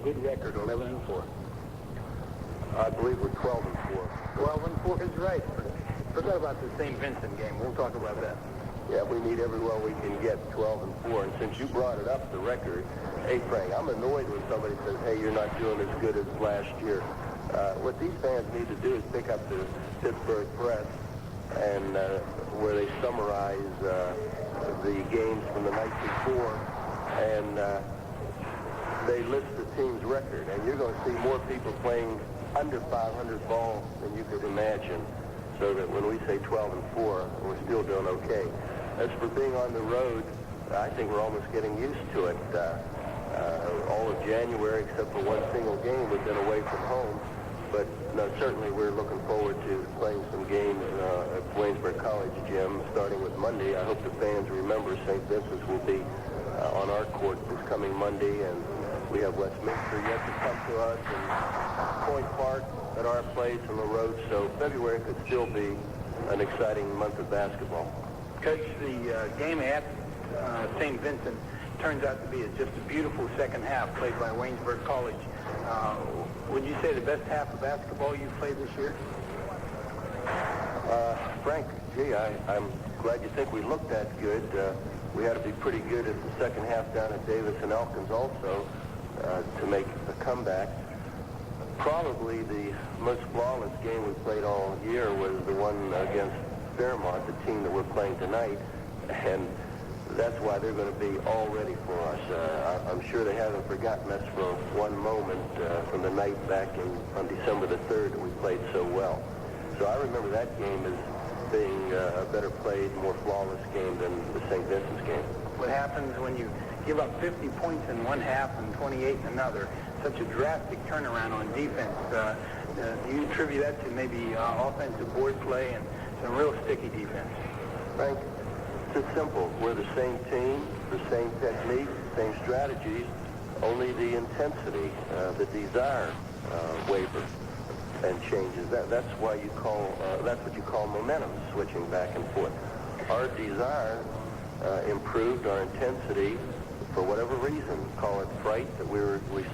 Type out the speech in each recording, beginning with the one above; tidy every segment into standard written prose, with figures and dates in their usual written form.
good record, 11-4? I believe we're 12-4. 12-4 is right. Forget about the St. Vincent game. We'll talk about that. Yeah, we need every well we can get 12-4. And since you brought it up, the record, hey, Frank, I'm annoyed when somebody says, hey, you're not doing as good as last year. What these fans need to do is pick up the Pittsburgh Press and where they summarize the games from the night before, and they list the team's record. And you're going to see more people playing under 500 ball than you could imagine. So that when we say 12-4, we're still doing okay. As for being on the road, I think we're almost getting used to it. All of January, except for one single game, we've been away from home. But no, certainly we're looking forward to playing some games at Waynesburg College gym, starting with Monday. I hope the fans remember St. Vincent's will be on our court this coming Monday, and we have Westminster yet to come to us, and Point Park at our place on the road. So February could still be an exciting month of basketball. Coach, the game at St. Vincent turns out to be just a beautiful second half played by Waynesburg College. Would you say the best half of basketball you've played this year? Frank, gee, I'm glad you think we looked that good. We had to be pretty good at the second half down at Davis and Elkins also to make a comeback. Probably the most flawless game we played all year was the one against Fairmont, the team that we're playing tonight, and that's why they're going to be all ready for us. I'm sure they haven't forgotten us for one moment from the night back on December the 3rd that we played so well. So I remember that game as being a better played, more flawless game than the St. Vincent's game. What happens when you give up 50 points in one half and 28 in another? Such a drastic turnaround on defense. Do you attribute that to maybe offensive board play and some real sticky defense? Frank, it's simple. We're the same team, the same technique, same strategies, only the intensity, the desire wavers and changes. That's why you call that's what you call momentum, switching back and forth. Our desire improved, our intensity, for whatever reason, call it fright that we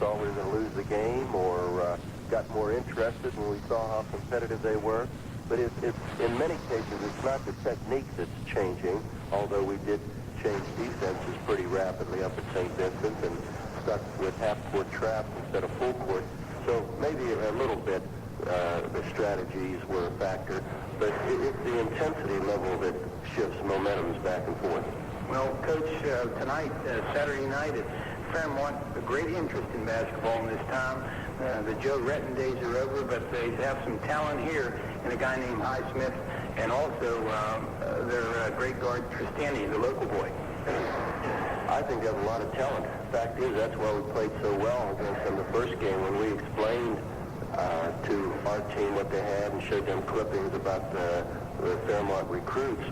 saw we were going to lose the game, or got more interested when we saw how competitive they were. But it's in many cases, it's not the technique that's changing, although we did change defenses pretty rapidly up at St. Vincent and stuck with half-court traps instead of full court. So maybe a little bit the strategies were a factor, but it's the intensity level that shifts momentums back and forth. Well, Coach, tonight, Saturday night at Fairmont, a great interest in basketball in this time. The Joe Retton days are over, but they have some talent here in a guy named Highsmith, and also their great guard, Tristani, the local boy. I think they have a lot of talent. The fact is, that's why we played so well against them the first game, when we explained to our team what they had and showed them clippings about the Fairmont recruits.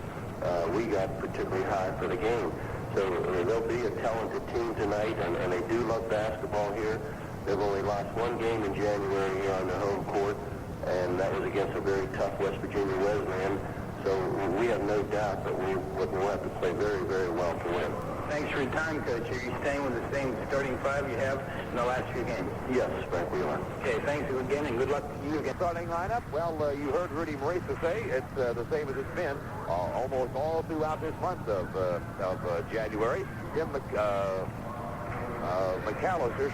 We got particularly high for the game. So they'll be a talented team tonight, and they do love basketball here. They've only lost one game in January here on the home court, and that was against a very tough West Virginia Wesleyan. So we have no doubt that we'll have to play very, very well to win. Thanks for your time, Coach. Are you staying with the same starting five you have in the last few games? Yes, Frank, we are. Okay, thanks again, and good luck to you again. Starting lineup, well, you heard Rudy Marisa say it's the same as it's been almost all throughout this month of January.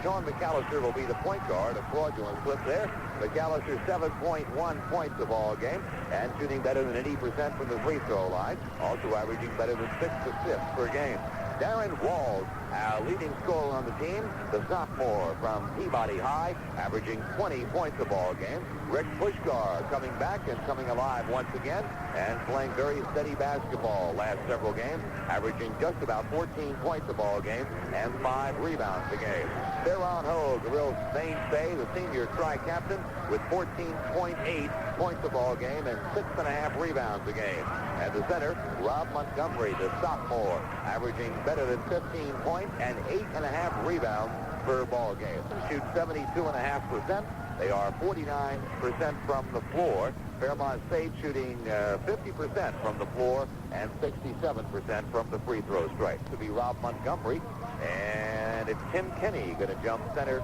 Sean McCallister will be the point guard. A fraudulent slip there. McCallister 7.1 points a ball game and shooting better than 80% from the free throw line. Also averaging better than 6 assists per game. Darren Walls, our leading scorer on the team, the sophomore from Peabody High, averaging 20 points a ball game. Rick Puskar coming back and coming alive once again and playing very steady basketball last several games, averaging just about 14 points a ball game and 5 rebounds a game. Fairmont Hogue, a real mainstay, the senior tri-captain, with 14.8 points a ball game and 6.5 rebounds a game. At the center, Rob Montgomery, the sophomore, averaging better than 15 points and 8.5 rebounds per ball game. Shoots 72.5%. They are 49% from the floor. Fairmont State shooting 50% from the floor and 67% from the free throw stripe. To be Rob Montgomery, and And it's Tim Kenny going to jump center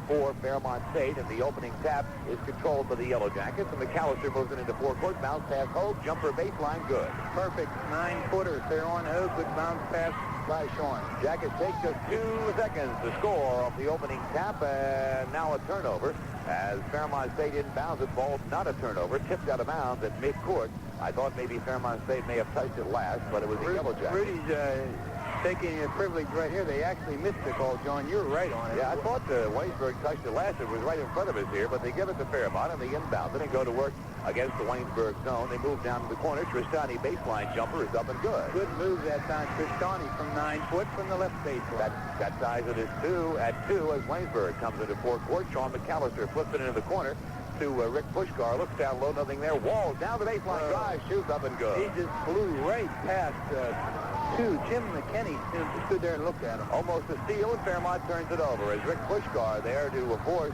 for Fairmont State. And the opening tap is controlled by the Yellow Jackets. And McCallister moves it into forecourt. Bounce pass Hogue. Jumper baseline. Good. Perfect 9-footer there on Hogue. Good bounce pass by Sean. Jackets take just 2 seconds to score off the opening tap. And now a turnover as Fairmont State inbounds it. Ball not a turnover. Tipped out of bounds at midcourt. I thought maybe Fairmont State may have touched it last, but it was the Yellow Jackets. Rudy's taking a privilege right here. They actually missed the call, John. You're right on it. Yeah, I thought Waynesburg touched it last. It was right in front of us here, but they give it to Fairmont, and they inbound it and go to work against the Waynesburg zone. They move down to the corner. Tristani baseline jumper is up and good. Good move that time. Tristani from 9 foot from the left baseline. That ties it as 2 at 2 as Waynesburg comes into forecourt. Sean McCallister flips it into the corner to Rick Puskar. Looks down low, nothing there. Walls down the baseline drive, shoots up and good. He just flew right past Jim McKinney stood there and looked at him. Almost a steal, and Fairmont turns it over as Rick Puskar there to force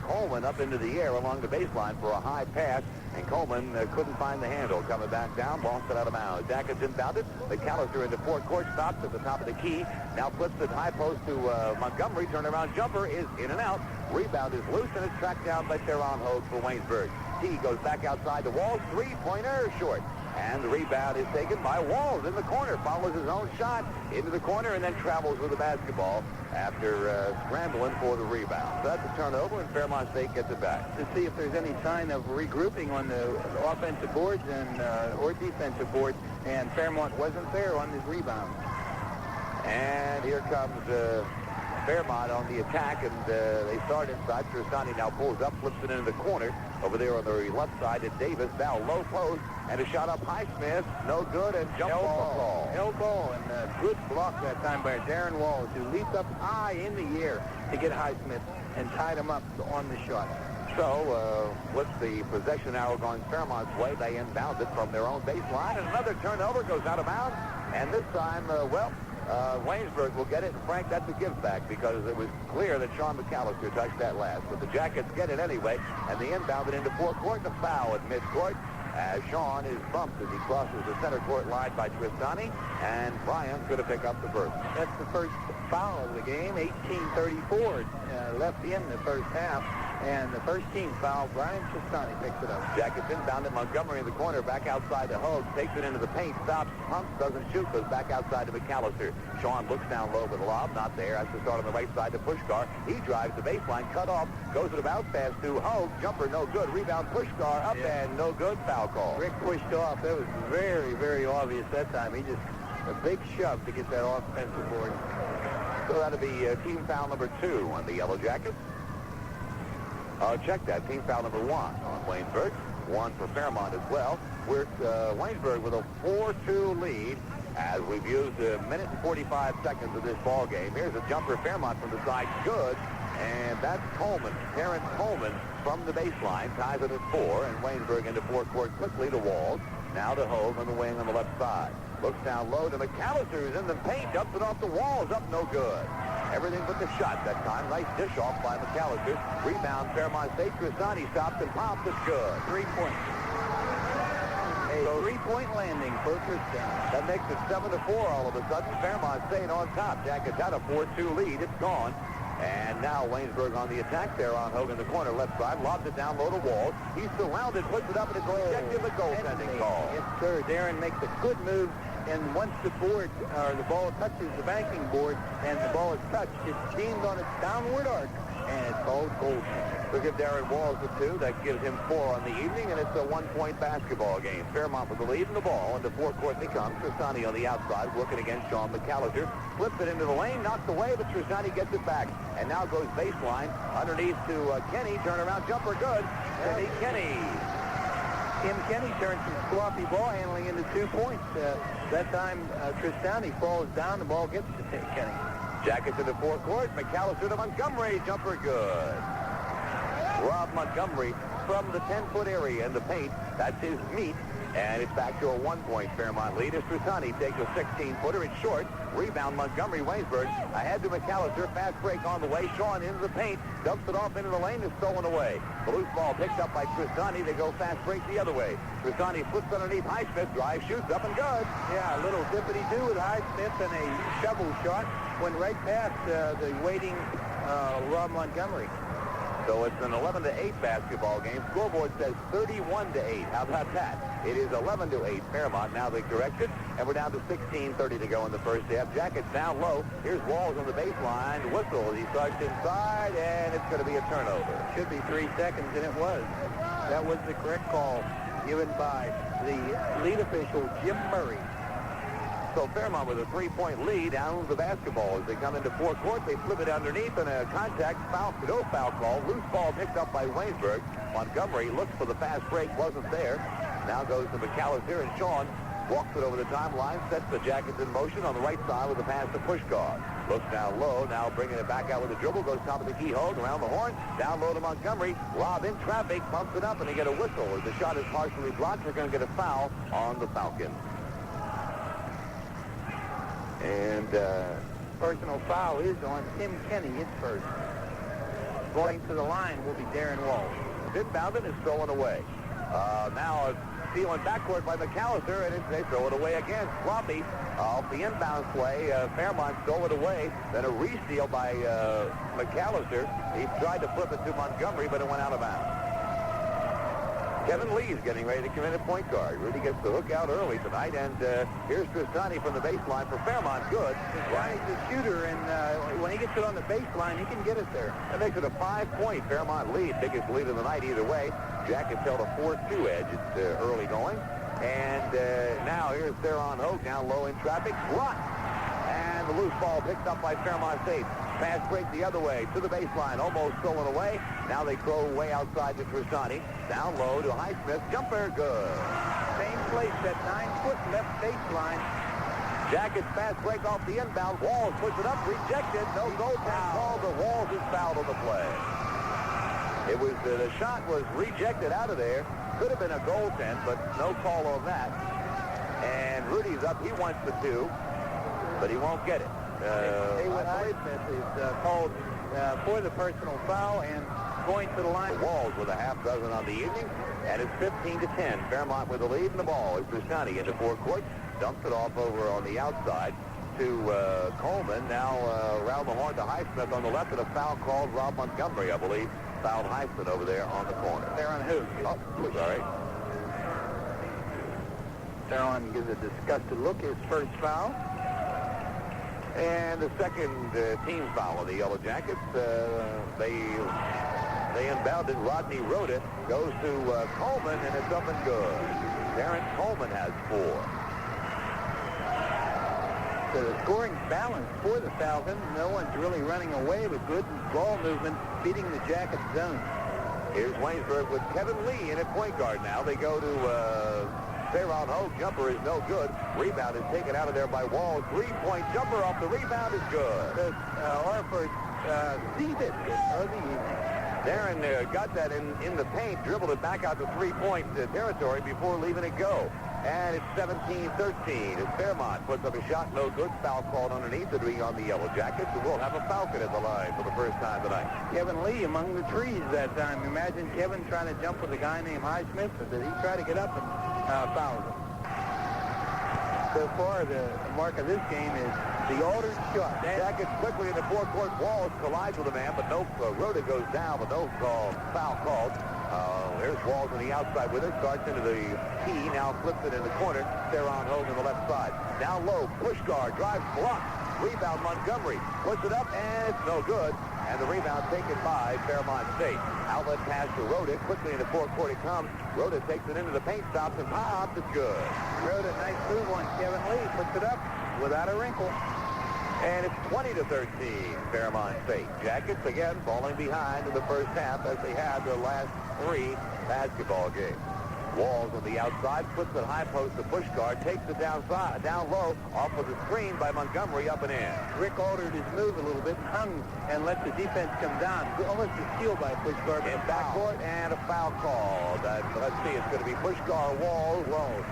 Coleman up into the air along the baseline for a high pass, and Coleman couldn't find the handle. Coming back down, lost it out of bounds. Jackets inbounded. McCallister into forecourt, stops at the top of the key. Now flips it high post to Montgomery. Turnaround jumper is in and out. Rebound is loose, and it's tracked down by Theron Hogue for Waynesburg. He goes back outside the wall. Three-pointer short. And the rebound is taken by Walls in the corner. Follows his own shot into the corner and then travels with the basketball after scrambling for the rebound. So that's a turnover, and Fairmont State gets it back. To see if there's any sign of regrouping on the offensive boards and or defensive boards, and Fairmont wasn't there on his rebound. And here comes Fairmont on the attack, and they start inside. Tristani now pulls up, flips it into the corner. Over there on the left side to Davis. Now low post, and a shot up Highsmith. No good, and jump ball. Held ball, and a good block that time by Darren Walls, who leaped up high in the air to get Highsmith and tied him up on the shot. So, with the possession arrow going Fairmont's way, they inbound it from their own baseline, and another turnover goes out of bounds. And this time, Waynesburg will get it, and Frank, that's a give back because it was clear that Sean McCallister touched that last. But the Jackets get it anyway, and they inbound it into forecourt, and a foul at midcourt as Sean is bumped as he crosses the center court line by Tristani, and Bryant's going to pick up the first. That's the first foul of the game. 18:34 left in the first half. And the first team foul, Brian Tristani picks it up. Jackets inbound at Montgomery in the corner, back outside to Hogue, takes it into the paint, stops, pumps, doesn't shoot, goes back outside to McCallister. Sean looks down low with the lob, not there, has to start on the right side to Puskar. He drives the baseline, cut off, goes to the bounce pass to Hogue, jumper no good, rebound Puskar, up and no good, foul call. Rick pushed off. That was very, very obvious that time. He just, a big shove to get that offensive board. So that'll be team foul number 2 on the Yellow Jackets. Check that. Team foul number 1 on Waynesburg. 1 for Fairmont as well. We're Waynesburg with a 4-2 lead as we've used a minute and 45 seconds of this ball game. Here's a jumper. Fairmont from the side. Good. And that's Coleman. Terrence Coleman from the baseline. Ties it at 4. And Waynesburg into forecourt quickly to Walls. Now to Hogue on the wing on the left side. Looks down low to McCallister, who's in the paint. Dumps it off the Walls. Up no good. Everything but the shot that time. Nice dish off by McCallister. Rebound Fairmont State. Tristani stops and pops. It's good. 3 points. A 3-point landing for Tristani. That makes it 7-4 all of a sudden. Fairmont State on top. Jackets had a 4-2 lead. It's gone. And now Waynesburg on the attack there on Hogue in the corner left side. Lobs it down low to Walls. He's surrounded, puts it up, and it's rejected. The goaltending call. Yes, sir. Darren makes a good move. And once the board, or the ball touches the banking board, and the ball is touched, it's deemed on its downward arc, and it's called goaltending. We'll give Darren Walls the 2. That gives him 4 on the evening, and it's a 1-point basketball game. Fairmont with the lead in the ball. Into forecourt they come. Tristani on the outside, working against Sean McCallister. Flips it into the lane, knocks away, but Tristani gets it back. And now goes baseline, underneath to Kenny. Turnaround jumper, good. Timmy Kenny. Tim Kenny turns some sloppy ball handling into 2 points. That time, Tristani falls down. The ball gets to Kenny. Jackets into forecourt. McCallister to Montgomery. Jumper good. Rob Montgomery from the 10-foot area in the paint. That's his meat. And it's back to a 1-point Fairmont lead as Tristani takes a 16-footer. It's short. Rebound Montgomery. Waynesburg ahead to McCallister. Fast break on the way. Sean into the paint. Dumps it off into the lane. Is stolen away. The loose ball picked up by Tristani. They go fast break the other way. Tristani flips underneath Highsmith. Drive, shoots up and good. Yeah, a little dippity-do with Highsmith and a shovel shot. Went right past the waiting Rob Montgomery. So it's an 11-8 basketball game. Scoreboard says 31-8. How about that? It is 11-8 Fairmont. Now they correct it, and we're down to 16:30 to go in the first half. Jackets down low. Here's Walls on the baseline. Whistle. He starts inside, and it's going to be a turnover. Should be 3 seconds, and it was. That was the correct call given by the lead official, Jim Murray. So Fairmont with a 3-point lead down the basketball as they come into forecourt. They flip it underneath and a contact foul, no foul call. Loose ball picked up by Waynesburg. Montgomery looks for the fast break, wasn't there. Now goes to McCallister, and Sean walks it over the timeline, sets the Jackets in motion on the right side with a pass to Puskar. Looks down low, now bringing it back out with a dribble, goes top of the key, Hogue around the horn, down low to Montgomery. Rob in traffic, bumps it up, and they get a whistle. As the shot is partially blocked, they're going to get a foul on the Falcons. And Personal foul is on Tim Kenny, his first. Going to the line will be Darren Walls. Inbounded is stolen away. Now stealing backcourt by McCallister, and they throw it away again. Sloppy off the inbound play. Fairmont stole it away. Then a re-steal by McCallister. He tried to flip it to Montgomery, but it went out of bounds. Kevin Lee's getting ready to come in at point guard. Rudy gets the hook out early tonight, and here's Tristani from the baseline for Fairmont. Good. Tristani's a shooter, and when he gets it on the baseline, he can get it there. That makes it a 5-point Fairmont lead. Biggest lead of the night either way. Jackets held a 4-2 edge. It's early going. And now here's Fairmont Hogue down low in traffic. Blocked. And the loose ball picked up by Fairmont State. Fast break the other way to the baseline. Almost stolen away. Now they throw way outside to Tristani. Down low to Highsmith. Jumper good. Same place, that 9-foot left baseline. Jackets fast break off the inbound. Walls puts it up. Rejected. No goaltend called, but Walls is fouled on the play. It was the shot was rejected out of there. Could have been a goaltend, but no call on that. And Rudy's up. He wants the 2, but he won't get it. Highsmith is called for the personal foul and going to the line. Walls with a half dozen on the evening, and it's 15-10. Fairmont with the lead, and the ball is Tristani into forecourt. Dumps it off over on the outside to Coleman. Now around the horn to Highsmith on the left, and a foul called. Rob Montgomery, I believe, fouled Highsmith over there on the corner. They're on Hogue. Oh, sorry. Theron gives a disgusted look. His first foul. And the second team foul of the Yellow Jackets. They inbounded. Rodney Rhoda goes to Coleman, and it's up and good. Terrence Coleman has 4. So the scoring balance for the Falcons. No one's really running away with good ball movement, beating the Jackets zone. Here's Waynesburg with Kevin Lee in at point guard now. They go to Fairmont Hogue. Jumper is no good. Rebound is taken out of there by Walls. 3-point jumper off the rebound is good. Orford sees it of the evening. Darren got that in the paint, dribbled it back out to 3-point territory before leaving it go. And it's 17-13 as Fairmont puts up a shot, no good. Foul called underneath. It'll be on the Yellow Jackets, and we'll have a Falcon at the line for the first time tonight. Kevin Lee among the trees that time. Imagine Kevin trying to jump with a guy named Highsmith, but did he try to get up and foul him? So far, the mark of this game is the altered shot. Jackets quickly in the forecourt. Walls collides with a man, but no. Rhoda goes down, but no foul called. There's Walls on the outside with it. Starts into the key. Now flips it in the corner. Fairmont Hogue on the left side. Down low. Puskar drives blocked. Rebound Montgomery. Puts it up, and it's no good. And the rebound taken by Fairmont State. Outlet pass to Rhoda. Quickly into forecourt it comes. Rhoda takes it into the paint, stops and pops. It's good. Rhoda, nice move on Kevin Lee. Puts it up without a wrinkle. And it's 20-13, Fairmont State. Jackets again falling behind in the first half as they had their last 3 basketball games. Walls on the outside, flips it high post to Puskar, takes it down low, off of the screen by Montgomery, up and in. Rick altered his move a little bit, hung and let the defense come down. Almost a steal by Puskar. In backcourt and a foul called. Let's see, it's going to be Puskar, Walls.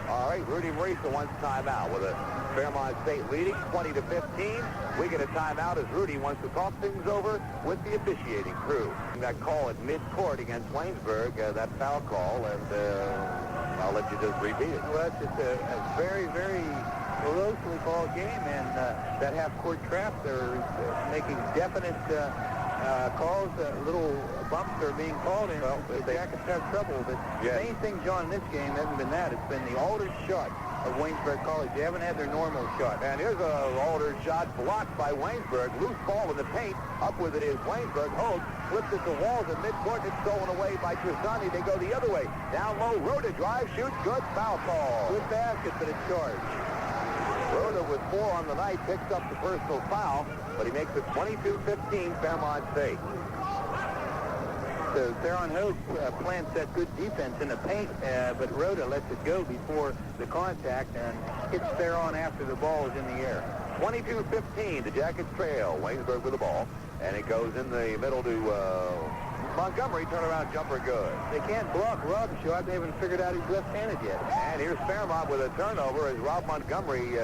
All right, Rudy Marisa wants timeout with a Fairmont State leading 20-15. We get a timeout as Rudy wants to talk things over with the officiating crew. That call at midcourt against Waynesburg, that foul call, and I'll let you just repeat it. Well, it's just a very, very closely called game, and that half-court trap, they're making definite calls. Little bumps are being called in. Well, the Jackets have trouble, but the main thing, John, in this game hasn't been that. It's been the altered shot of Waynesburg College. They haven't had their normal shot. And here's an altered shot blocked by Waynesburg. Loose ball in the paint. Up with it is Waynesburg. Hogue flips it to Walls at midcourt. It's stolen away by Tristani. They go the other way. Down low, Rhoda drive, shoots, good, foul call. Good basket, but it's charged. Rhoda with 4 on the night picks up the personal foul, but he makes it 22-15 Fairmont State. So Theron Hogue plants that good defense in the paint, but Rhoda lets it go before the contact and hits Theron after the ball is in the air. 22-15, the Jackets trail. Waynesburg with the ball, and it goes in the middle to Montgomery. Turnaround jumper good. They can't block Rob's shot. They haven't figured out he's left-handed yet. And here's Fairmont with a turnover as Rob Montgomery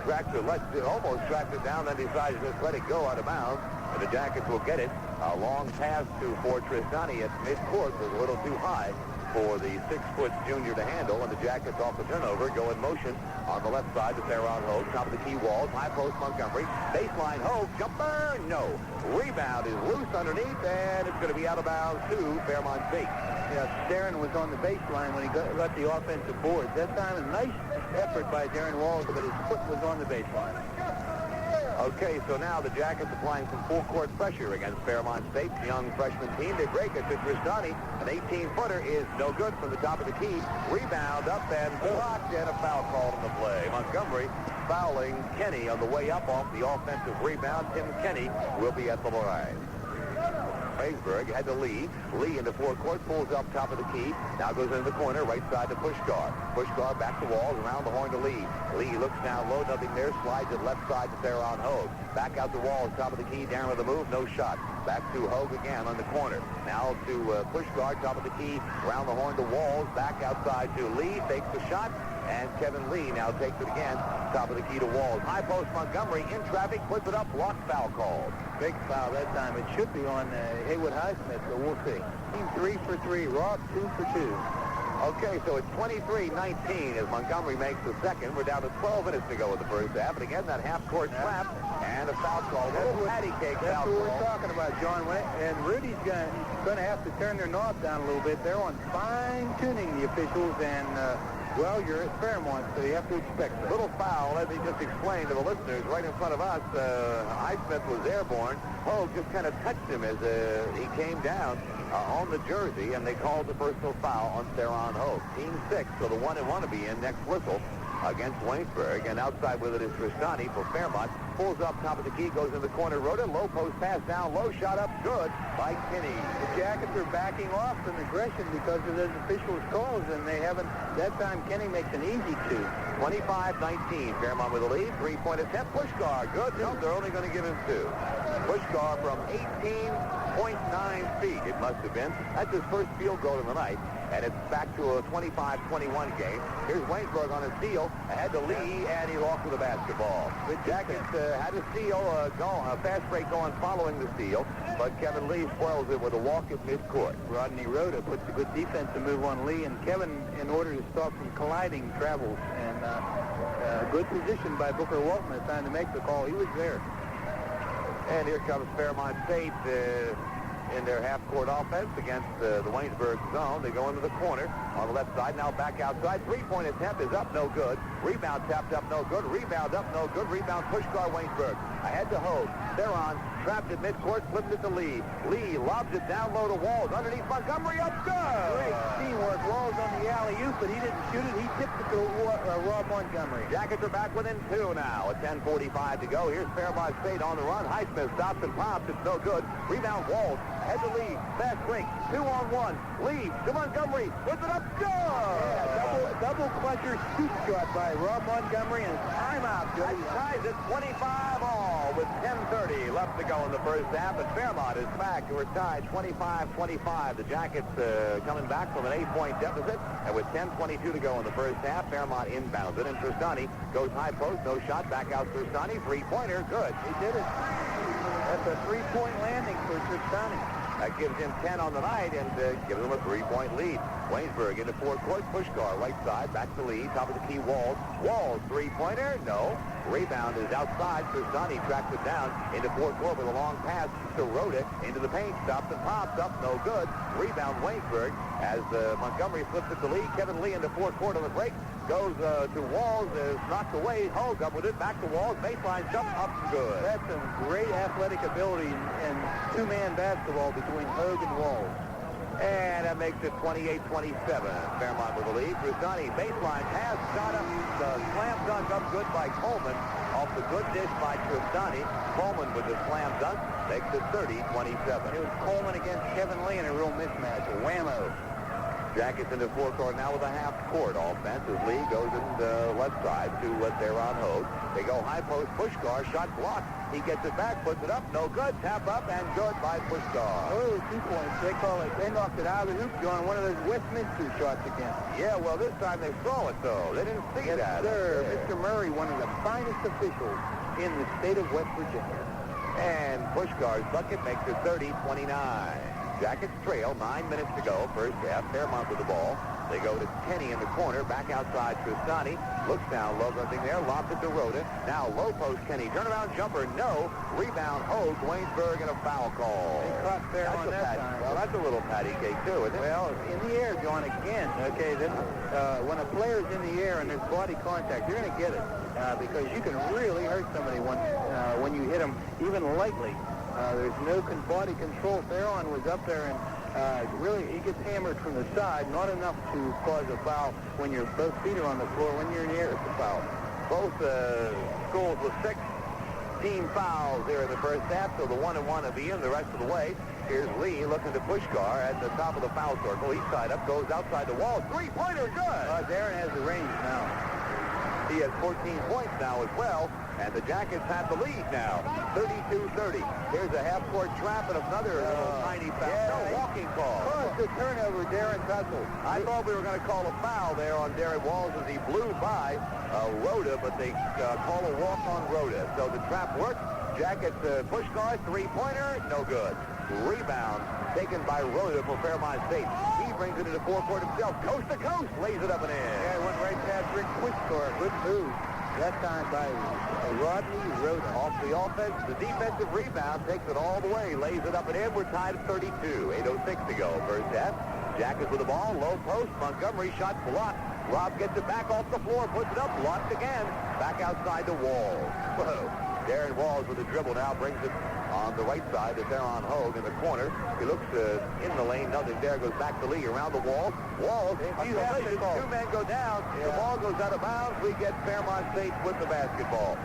almost tracked it down, then decided to just let it go out of bounds. And the Jackets will get it. A long pass to Tristani at midcourt was a little too high for the 6-foot junior to handle, and the Jackets off the turnover go in motion on the left side to Theron Hogue. Top of the key, Walls, high post Montgomery. Baseline, Hogue, jumper, no. Rebound is loose underneath, and it's going to be out of bounds to Fairmont State. Yeah, Darren was on the baseline when he got the offensive boards. That time, a nice effort by Darren Walls, but his foot was on the baseline. Okay, so now the Jackets applying some full-court pressure against Fairmont State's young freshman team. They break it to Tristani. An 18-footer is no good from the top of the key. Rebound up and blocked, and a foul called in the play. Montgomery fouling Kenny on the way up off the offensive rebound. Tim Kenny will be at the line. Waynesburg had to Lee. Lee into forecourt, pulls up top of the key. Now goes into the corner, right side to Puskar. Puskar back to Walls, around the horn to Lee. Lee looks down low, nothing there, slides it left side to Theron Hogue. Back out to Walls, top of the key, down with the move, no shot. Back to Hogue again on the corner. Now to Puskar, top of the key, around the horn to Walls, back outside to Lee, takes the shot. And Kevin Lee now takes it again. Top of the key to Walls. High post Montgomery in traffic. Puts it up. Block foul called. Big foul that time. It should be on Haywood Highsmith, so we'll see. Team 3 for 3. Rob 2 for 2. Okay, so it's 23-19 as Montgomery makes the second. We're down to 12 minutes to go in the first half. And again, that half-court slap and a foul call. That's foul what we're talking about, John. And Rudy's going to have to turn their knob down a little bit. They're on fine-tuning the officials, and well, you're at Fairmont, so you have to expect that. Little foul, let me just explain to the listeners. Right in front of us, Highsmith was airborne. Hogue just kind of touched him as he came down on the jersey, and they called the personal foul on Theron Hogue. Team 6, so the one they want to be in next whistle against Waynesburg. And outside with it is Tristani for Fairmont. Pulls up top of the key, goes in the corner. Rhoda, low post pass down, low shot up, good by Kinney. The Jackets are backing off from aggression because of those officials' calls, and they haven't. That time, Kenny makes an easy 2. 25-19. Fairmont with the lead. 3-point attempt. Puskar, good. No, they're only going to give him 2. Puskar from 18.9 feet, it must have been. That's his first field goal of the night. And it's back to a 25-21 game. Here's Waynesburg on a steal. Ahead to Lee, and he lost with the basketball. The Jackets had a steal, a fast break going following the steal, but Kevin Lee spoils it with a walk at midcourt. Rodney Rhoda puts a good defensive move on Lee, and Kevin, in order to stop from colliding, travels. And good position by Booker Walton at the time to make the call. He was there. And here comes Fairmont State in their half-court offense against the Waynesburg zone. They go into the corner on the left side. Now back outside. 3-point attempt is up, no good. Rebound tapped up, no good. Rebound up, no good. Rebound Puskar, Waynesburg. Ahead to Hogue. Theron Trapped at midcourt, flipped it to Lee. Lee lobs it down low to Walls. Underneath Montgomery, up good. Great teamwork. Walls on the alley-oop, but he didn't shoot it. He tipped it to Rob Montgomery. Jackets are back within 2 now. At 10:45 to go. Here's Fairmont State on the run. Highsmith stops and pops. It's no good. Rebound Walls. Head to Lee. Fast break. 2-on-1. Lee to Montgomery. Puts it up. Good. Yeah, double clutcher shoot shot by Rob Montgomery, and timeout. That ties it 25 all with 10:30 left to go in the first half. And Fairmont is back. We're tied 25-25. The Jackets coming back from an 8-point deficit. And with 10:22 to go in the first half, Fairmont inbounds it. And Tristani goes high post. No shot. Back out Tristani. Three-pointer. Good. He did it. That's a three-point landing for Tristani. That gives him 10 on the night and gives him a 3-point lead. Waynesburg into forecourt. Puskar right side. Back to Lee. Top of the key. Walls. Walls. Three-pointer. No. Rebound is outside. Tristani tracks it down into forecourt with a long pass to Rhoda. Into the paint. Stops and pops up. No good. Rebound Waynesburg as Montgomery flips it to Lee. Kevin Lee into forecourt on the break. Goes to Walls. Is knocked away. Hogue up with it. Back to Walls. Baseline jump up and good. That's some great athletic ability and two-man basketball between Hogue and Walls. And that makes it 28-27. Fairmont with the lead. Tristani baseline pass. Shot up. Slam dunk up good by Coleman. Off the good dish by Tristani. Coleman with the slam dunk. Makes it 30-27. It was Coleman against Kevin Lee in a real mismatch. A whammo. Jackets into forecourt now with a half-court offense as Lee goes in the left side to Theron Hogue. They go high post. Puskar. Shot blocked. He gets it back. Puts it up. No good. Tap up and good by Puskar. Oh, 2 points. They call it. They knocked it out of the hoop, John. One of those Westminster shots again. Yeah, well, this time they saw it, though. They didn't see that. Sir. Mr. Murray, one of the finest officials in the state of West Virginia. And Pushkar's bucket makes it 30-29. Jackets trail, 9 minutes to go. First half, Fairmont with the ball. They go to Tenney in the corner, back outside Tristani. Looks down, low nothing there, lobs it to Rhoda. Now low post Tenney, turnaround jumper, no. Rebound Hogue, Waynesburg, and a foul call. They caught fair on that time. Well, that's a little patty cake, too, isn't it? Well, in the air, John, again. Okay, then when a player's in the air and there's body contact, you're going to get it because you can really hurt somebody when you hit them, even lightly. There's no body control. Fairmont was up there and really he gets hammered from the side, not enough to cause a foul when both feet are on the floor. When you're in the air, it's a foul. Both schools with 6 team fouls there in the first half, so the 1-1 will be in the rest of the way. Here's Lee looking to Puskar at the top of the foul circle. East side up, goes outside the wall. Three-pointer, good! Darren has the range now. He has 14 points now as well, and the Jackets have the lead now, 32-30. Here's a half-court trap and another tiny foul. Yeah, no walking call. Caused the turnover, Darren Tussle. I thought we were going to call a foul there on Darren Walls as he blew by Rhoda, but they call a walk on Rhoda. So the trap worked. Jackets Puskar, three-pointer, no good. Rebound taken by Rhoda for Fairmont State. He brings it into forecourt himself, coast to coast, lays it up and in. Yeah, it went right past Rick Puskar. Good move. That time by Rodney Rhoda. Off the offense, the defensive rebound takes it all the way, lays it up and in. We're tied at 32. 8:06 to go. First half. Jackets with the ball, low post. Montgomery shot blocked. Rob gets it back off the floor, puts it up, blocked again. Back outside the wall. Whoa. Darren Walls with the dribble now brings it on the right side to Theron Hogue in the corner. He looks in the lane, nothing there, goes back to Lee around the wall. Walls, he's collision, 2 men go down. Yeah. The ball goes out of bounds. We get Fairmont State with the basketball.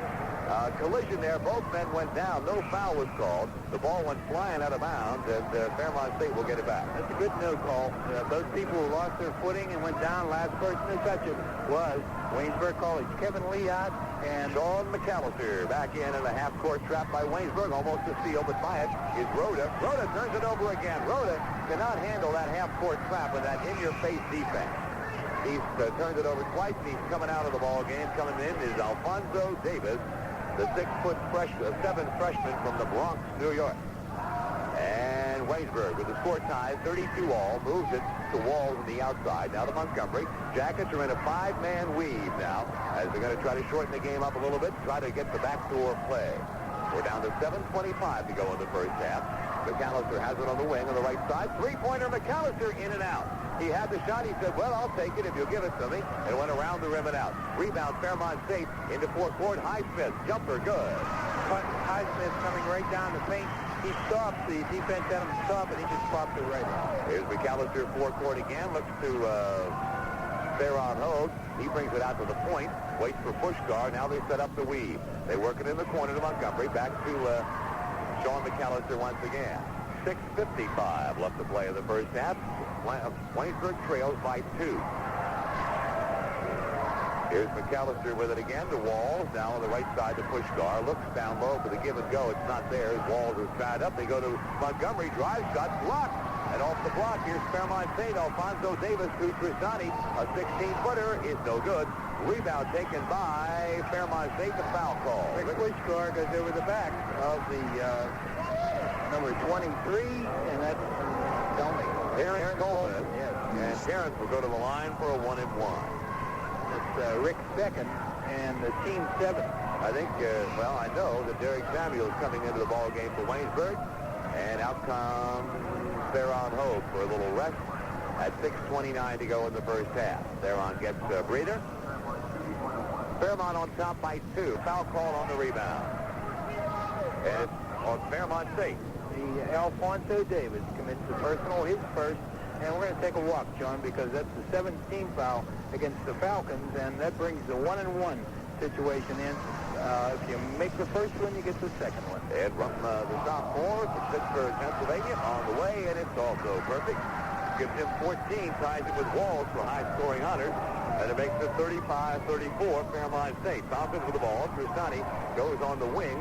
Collision there, both men went down. No foul was called. The ball went flying out of bounds, and Fairmont State will get it back. That's a good no call. Both people who lost their footing and went down. Last person to touch it was Waynesburg College. Kevin Leon and Sean McCallister back in a half-court trap by Waynesburg. Almost a steal, but by it is Rhoda. Rhoda turns it over again. Rhoda cannot handle that half-court trap with that in-your-face defense. He's turned it over twice, and he's coming out of the ball game. Coming in is Alfonso Davis, the 7th freshman from the Bronx, New York. And Waynesburg with the score tie, 32-all, moves it to Walls on the outside. Now to Montgomery. Jackets are in a 5-man weave now as they're going to try to shorten the game up a little bit, try to get the backdoor play. We're down to 7:25 to go in the first half. McCallister has it on the wing on the right side. Three-pointer McCallister in and out. He had the shot. He said, well, I'll take it if you'll give it to me. And went around the rim and out. Rebound Fairmont State into forecourt. Highsmith. Jumper good. Highsmith coming right down the paint. He stopped. The defense had him stop, and he just popped it right out. Here's McCallister forecourt again. Looks to Fairmont Hogue. He brings it out to the point. Waits for Puskar. Now they set up the weave. They work it in the corner to Montgomery. Back to Sean McCallister once again. 6:55 left to play in the first half. Waynesburg trails by 2. Here's McCallister with it again to Walls. Now on the right side to Puskar. Looks down low for the give and go. It's not there. Walls is tied up. They go to Montgomery. Drive shot blocked. And off the block, here's Fairmont State. Alfonso Davis to Tristani. A 16-footer is no good. Rebound taken by Fairmont State. The foul call. Rick Puskar goes over the back of the number 23, and that's Tony. Terrence Coleman. Yes. And Terrence will go to the line for a 1-and-1. It's Rick second and the team 7. I think, well, I know that Derek Samuel is coming into the ball game for Waynesburg. And out comes Fairmont Hogue for a little rest at 6:29 to go in the first half. Fairmont gets a breather. Fairmont on top by 2. Foul call on the rebound. And it's on Fairmont State. The Alfonso Davis commits the personal, his first. And we're going to take a walk, John, because that's the 17th foul against the Falcons, and that brings the 1-and-1 situation in. If you make the first one, you get the second one. And from the sophomore from Pittsburgh, Pennsylvania, on the way, and it's also perfect. Gives him 14, ties it with Walls for high-scoring honors, and it makes it 35-34, Fairmont State. Falcons with the ball. Tristani goes on the wing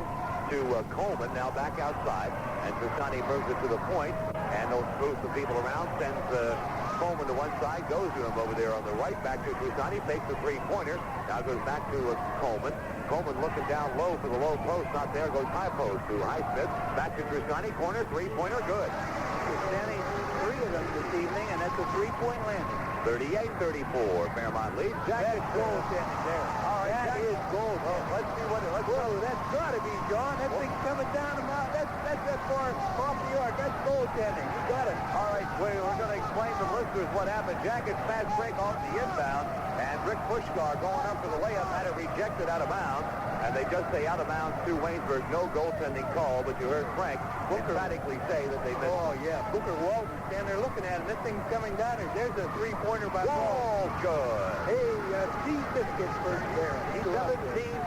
to Coleman, now back outside, and Tristani moves it to the point, and they'll move the people around, sends Coleman to one side, goes to him over there on the right, back to Tristani, takes the three-pointer, now goes back to Coleman. Coleman looking down low for the low post, not there, goes high post to Highsmith, back to Tristani, corner, three-pointer, good. Tristani, 3 of them this evening, and that's a 3-point landing. 38-34, Fairmont leads. That's goal standing there. All right, that is goal. Oh, let's see what it looks Whoa, like. that's got to be, John. That thing's coming down the mountain. That's that far off the arc. That's goaltending. You got it. All right, we're going to explain to the listeners what happened. Jackets fast break off the inbound, and Rick Puskar going up for the layup had it rejected out of bounds, and they just say out of bounds to Waynesburg. No goaltending call, but you heard Frank emphatically say that they missed. Oh, yeah. Booker Walton standing there looking at him. This thing's coming down. There's a three-pointer by Wall. Good. Hey, Steve Biscuit for Darren. He's 17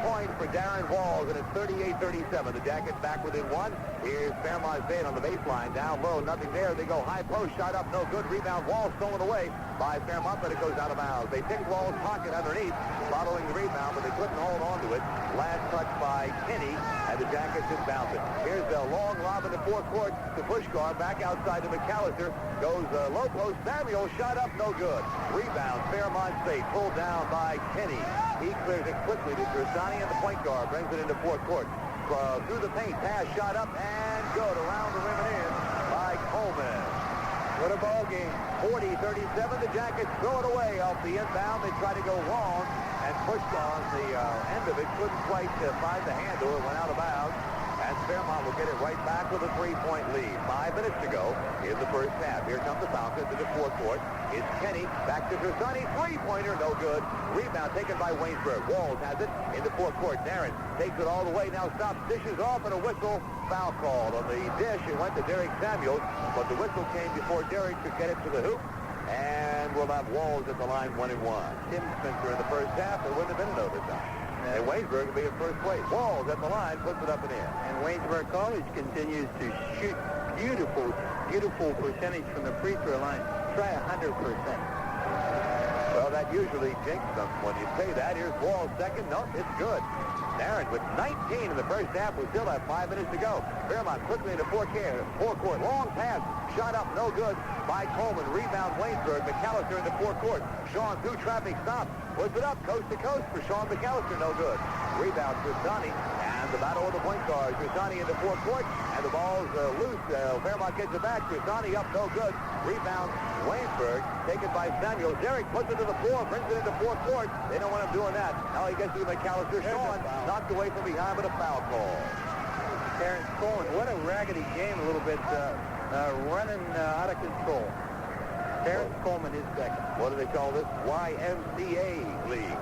points for Darren Walls, and it's 38-37. The Jackets back within 1. Here's Fairmont State on the baseline. Down low, nothing there. They go high post, shot up, no good. Rebound, Walls stolen away by Fairmont, but it goes out of bounds. They picked Walls' pocket underneath, following the rebound, but they couldn't hold on to it. Last touch by Kinney, and the Jackets inbound it. Here's a long lob in the forecourt to Puskar, back outside to McCallister. Goes low post. Samuel shot up, no good. Rebound, Fairmont State, pulled down by Kinney. He clears it quickly to Tristani, and the point guard brings it into forecourt. Through the paint, pass, shot up, and good. Around the rim and in by Coleman. What a ball game. 40-37, the Jackets throw it away off the inbound. They try to go long, and Puskar on the end of it couldn't quite find the handle. It went out of bounds, and Fairmont will get it right back with a 3-point lead. 5 minutes to go in the first half. Here comes the Falcons in the forecourt. It's Kenny, back to Tristani, three-pointer, no good. Rebound taken by Waynesburg. Walls has it in the forecourt. Darren takes it all the way, now stops, dishes off, and a whistle. Foul called on the dish. It went to Derek Samuels, but the whistle came before Derek could get it to the hoop. And we'll have Walls at the line 1-1. Tim Spencer in the first half. There wouldn't have been an overtime. And Waynesburg will be in first place. Walls at the line, puts it up and in. And Waynesburg College continues to shoot beautiful, beautiful percentage from the free throw line. Try 100%. Well, that usually jinxes them when you say that. Here's Walls second. No, it's good. Darren with 19 in the first half. We still have 5 minutes to go. Fairmont quickly in the forecourt. Long pass. Shot up. No good by Coleman. Rebound Waynesburg. McCallister in the forecourt. Sean through traffic stop. Puts it up coast to coast for Sean McCallister. No good. Rebound Tristani. And the battle of the point guards. Tristani in the forecourt. And the ball's loose. Fairmont gets it back. Tristani up. No good. Rebound Waynesburg. Taken by Samuel. Derek puts it to the floor. Brings it into forecourt. They don't want him doing that. Now he gets to McCallister. Sean knocked away from behind, but a foul call. Terrence Coleman, what a raggedy game, a little bit running out of control. Terrence Coleman is second. What do they call this? YMCA league.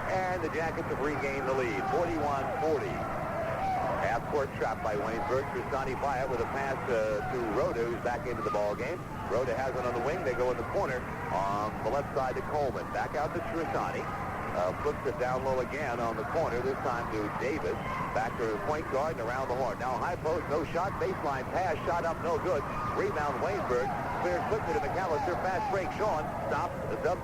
And the Jackets have regained the lead, 41-40. Half-court trap by Waynesburg. Tristani fire with a pass to Rhoda, who's back into the ball game. Rhoda has it on the wing. They go in the corner on the left side to Coleman. Back out to Tristani. Flips it down low again on the corner, this time to Davis. Back to the point guard and around the horn. Now high post, no shot. Baseline pass, shot up, no good. Rebound Waynesburg. Clears quickly to McCallister. Fast break, Sean. Stops,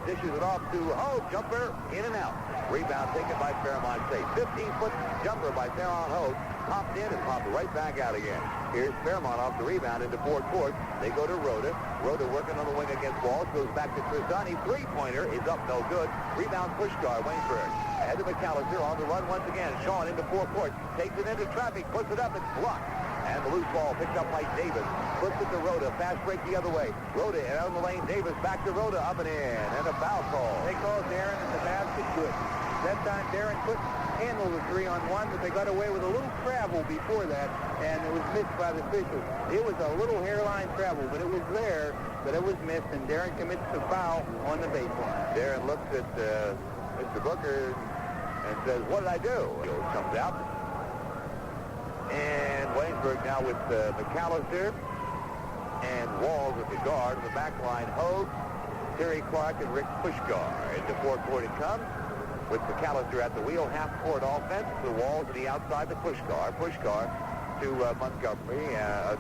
dishes it off to Hogue. Jumper, in and out. Rebound taken by Fairmont State. 15-foot jumper by Fairmont Hogue. Popped in and popped right back out again. Here's Fairmont off the rebound into forecourt. They go to Rhoda. Rhoda working on the wing against Walls. Goes back to Tristani. Three-pointer is up, no good. Rebound Puskar, Waynesburg. Ahead to McCallister on the run once again. Sean into forecourt. Takes it into traffic. Puts it up. It's blocked. And the loose ball picked up by Davis. Flips it to Rhoda. Fast break the other way. Rhoda out in the lane. Davis back to Rhoda. Up and in. And a foul call. They call Darren in the basket good. That time Darren couldn't handle the 3-on-1, but they got away with a little travel before that, and it was missed by the officials. It was a little hairline travel, but it was there, but it was missed, and Darren commits the foul on the baseline. Darren looks at Mr. Booker and says, "What did I do?" Comes out. And Waynesburg now with McCallister and Walls at the guard. The back line, Hogue, Terry Clark, and Rick Puskar. Into forecourt it comes with McCallister at the wheel. Half-court offense. The Walls to the outside to Puskar. Puskar to Montgomery.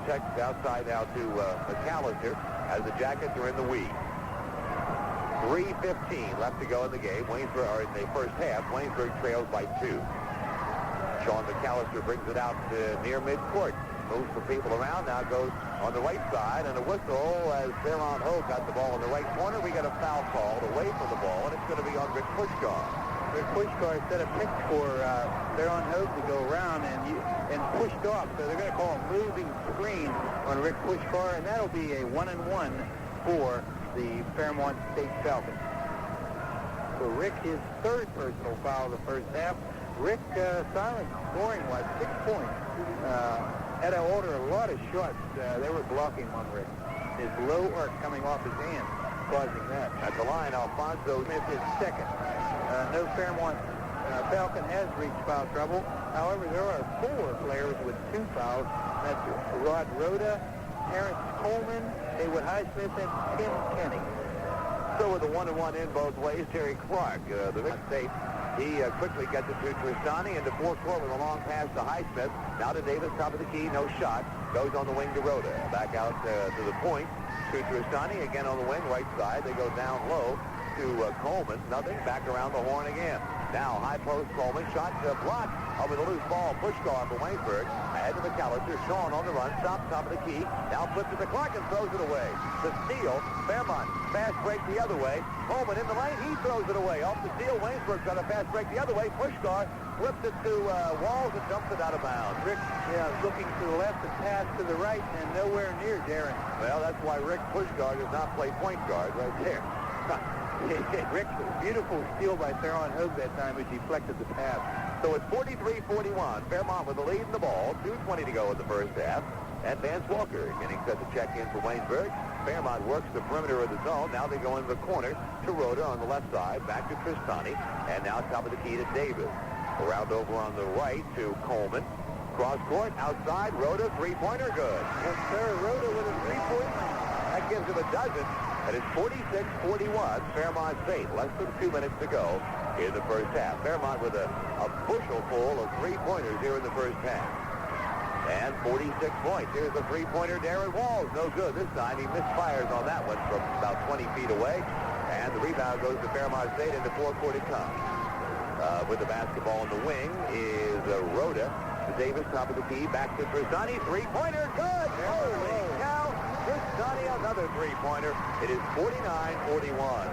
Check outside now to McCallister as the Jackets are in the lead. 3:15 left to go in the game. Waynesburg, or in the first half, Waynesburg trails by 2. Sean McCallister brings it out near midcourt. Moves the people around. Now goes on the right side, and a whistle as Fairmont Hogue got the ball in the right corner. We got a foul called away from the ball, and it's going to be on Rick Puskar. Rick Puskar set a pitch for Fairmont Hogue to go around and pushed off, so they're going to call a moving screen on Rick Puskar, and that'll be a 1-and-1 for the Fairmont State Falcons. So Rick, his third personal foul of the first half. Rick Silent scoring-wise, 6 points. Had to order a lot of shots. They were blocking on Rick. His low arc coming off his hand, causing that. At the line, Alfonso Smith is second. No Fairmont Falcon has reached foul trouble. However, there are 4 players with 2 fouls. That's Rod Rhoda, Terrence Coleman, Haywood Highsmith, and Tim Kenny. So with a 1-and-1 in both ways, Terry Clark, the Michigan State, he quickly gets it to Tristani into forecourt with a long pass to Highsmith. Now to Davis, top of the key, no shot. Goes on the wing to Rhoda. Back out to the point to Tristani, again on the wing, right side. They go down low to Coleman. Nothing. Back around the horn again. Now high post Coleman. Shot blocked. Over the loose ball. Puskar for Waynesburg. Ahead to McCallister. Sean on the run. Stops top of the key. Now flips it to Clark and throws it away. The steal. Fairmont. Fast break the other way. Coleman in the lane. He throws it away. Off the steal. Waynesburg's got a fast break the other way. Puskar flips it to Walls and dumps it out of bounds. Rick, looking to the left and pass to the right and nowhere near Darren. Well, that's why Rick Puskar does not play point guard right there. Rick, beautiful steal by Fairmont Hogue that time, which deflected the pass. So it's 43-41. Fairmont with the lead in the ball. 2:20 to go in the first half. And Vance Walker getting set to check in for Waynesburg. Fairmont works the perimeter of the zone. Now they go into the corner to Rhoda on the left side. Back to Tristani. And now top of the key to Davis. Around over on the right to Coleman. Cross court, outside. Rhoda, three-pointer, good. Yes, sir. Rhoda with a three-pointer. That gives him a dozen. And it's 46-41, Fairmont State. Less than 2 minutes to go in the first half. Fairmont with a bushel full of three-pointers here in the first half. And 46 points. Here's the three-pointer, Darren Walls. No good this time. He misfires on that one from about 20 feet away. And the rebound goes to Fairmont State. Into forecourt it comes. With the basketball in the wing is Rhoda. Davis, top of the key. Back to Tristani. Three-pointer, good. Holy cow. Tristani, another three-pointer. It is 49-41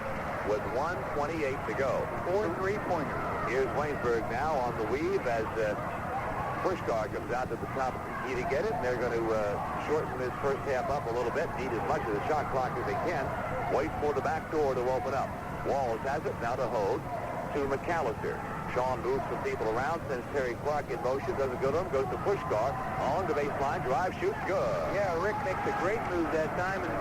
with 1:28 to go. 4 3-pointers. Here's Waynesburg now on the weave as Puskar comes out to the top of the key to get it. And they're going to shorten this first half up a little bit. Need as much of the shot clock as they can. Wait for the back door to open up. Walls has it now to Hogue. To McCallister. Sean moves some people around, sends Terry Clark in motion, doesn't go to him, goes to Puskar, along the baseline, drive, shoots, good. Yeah, Rick makes a great move that time and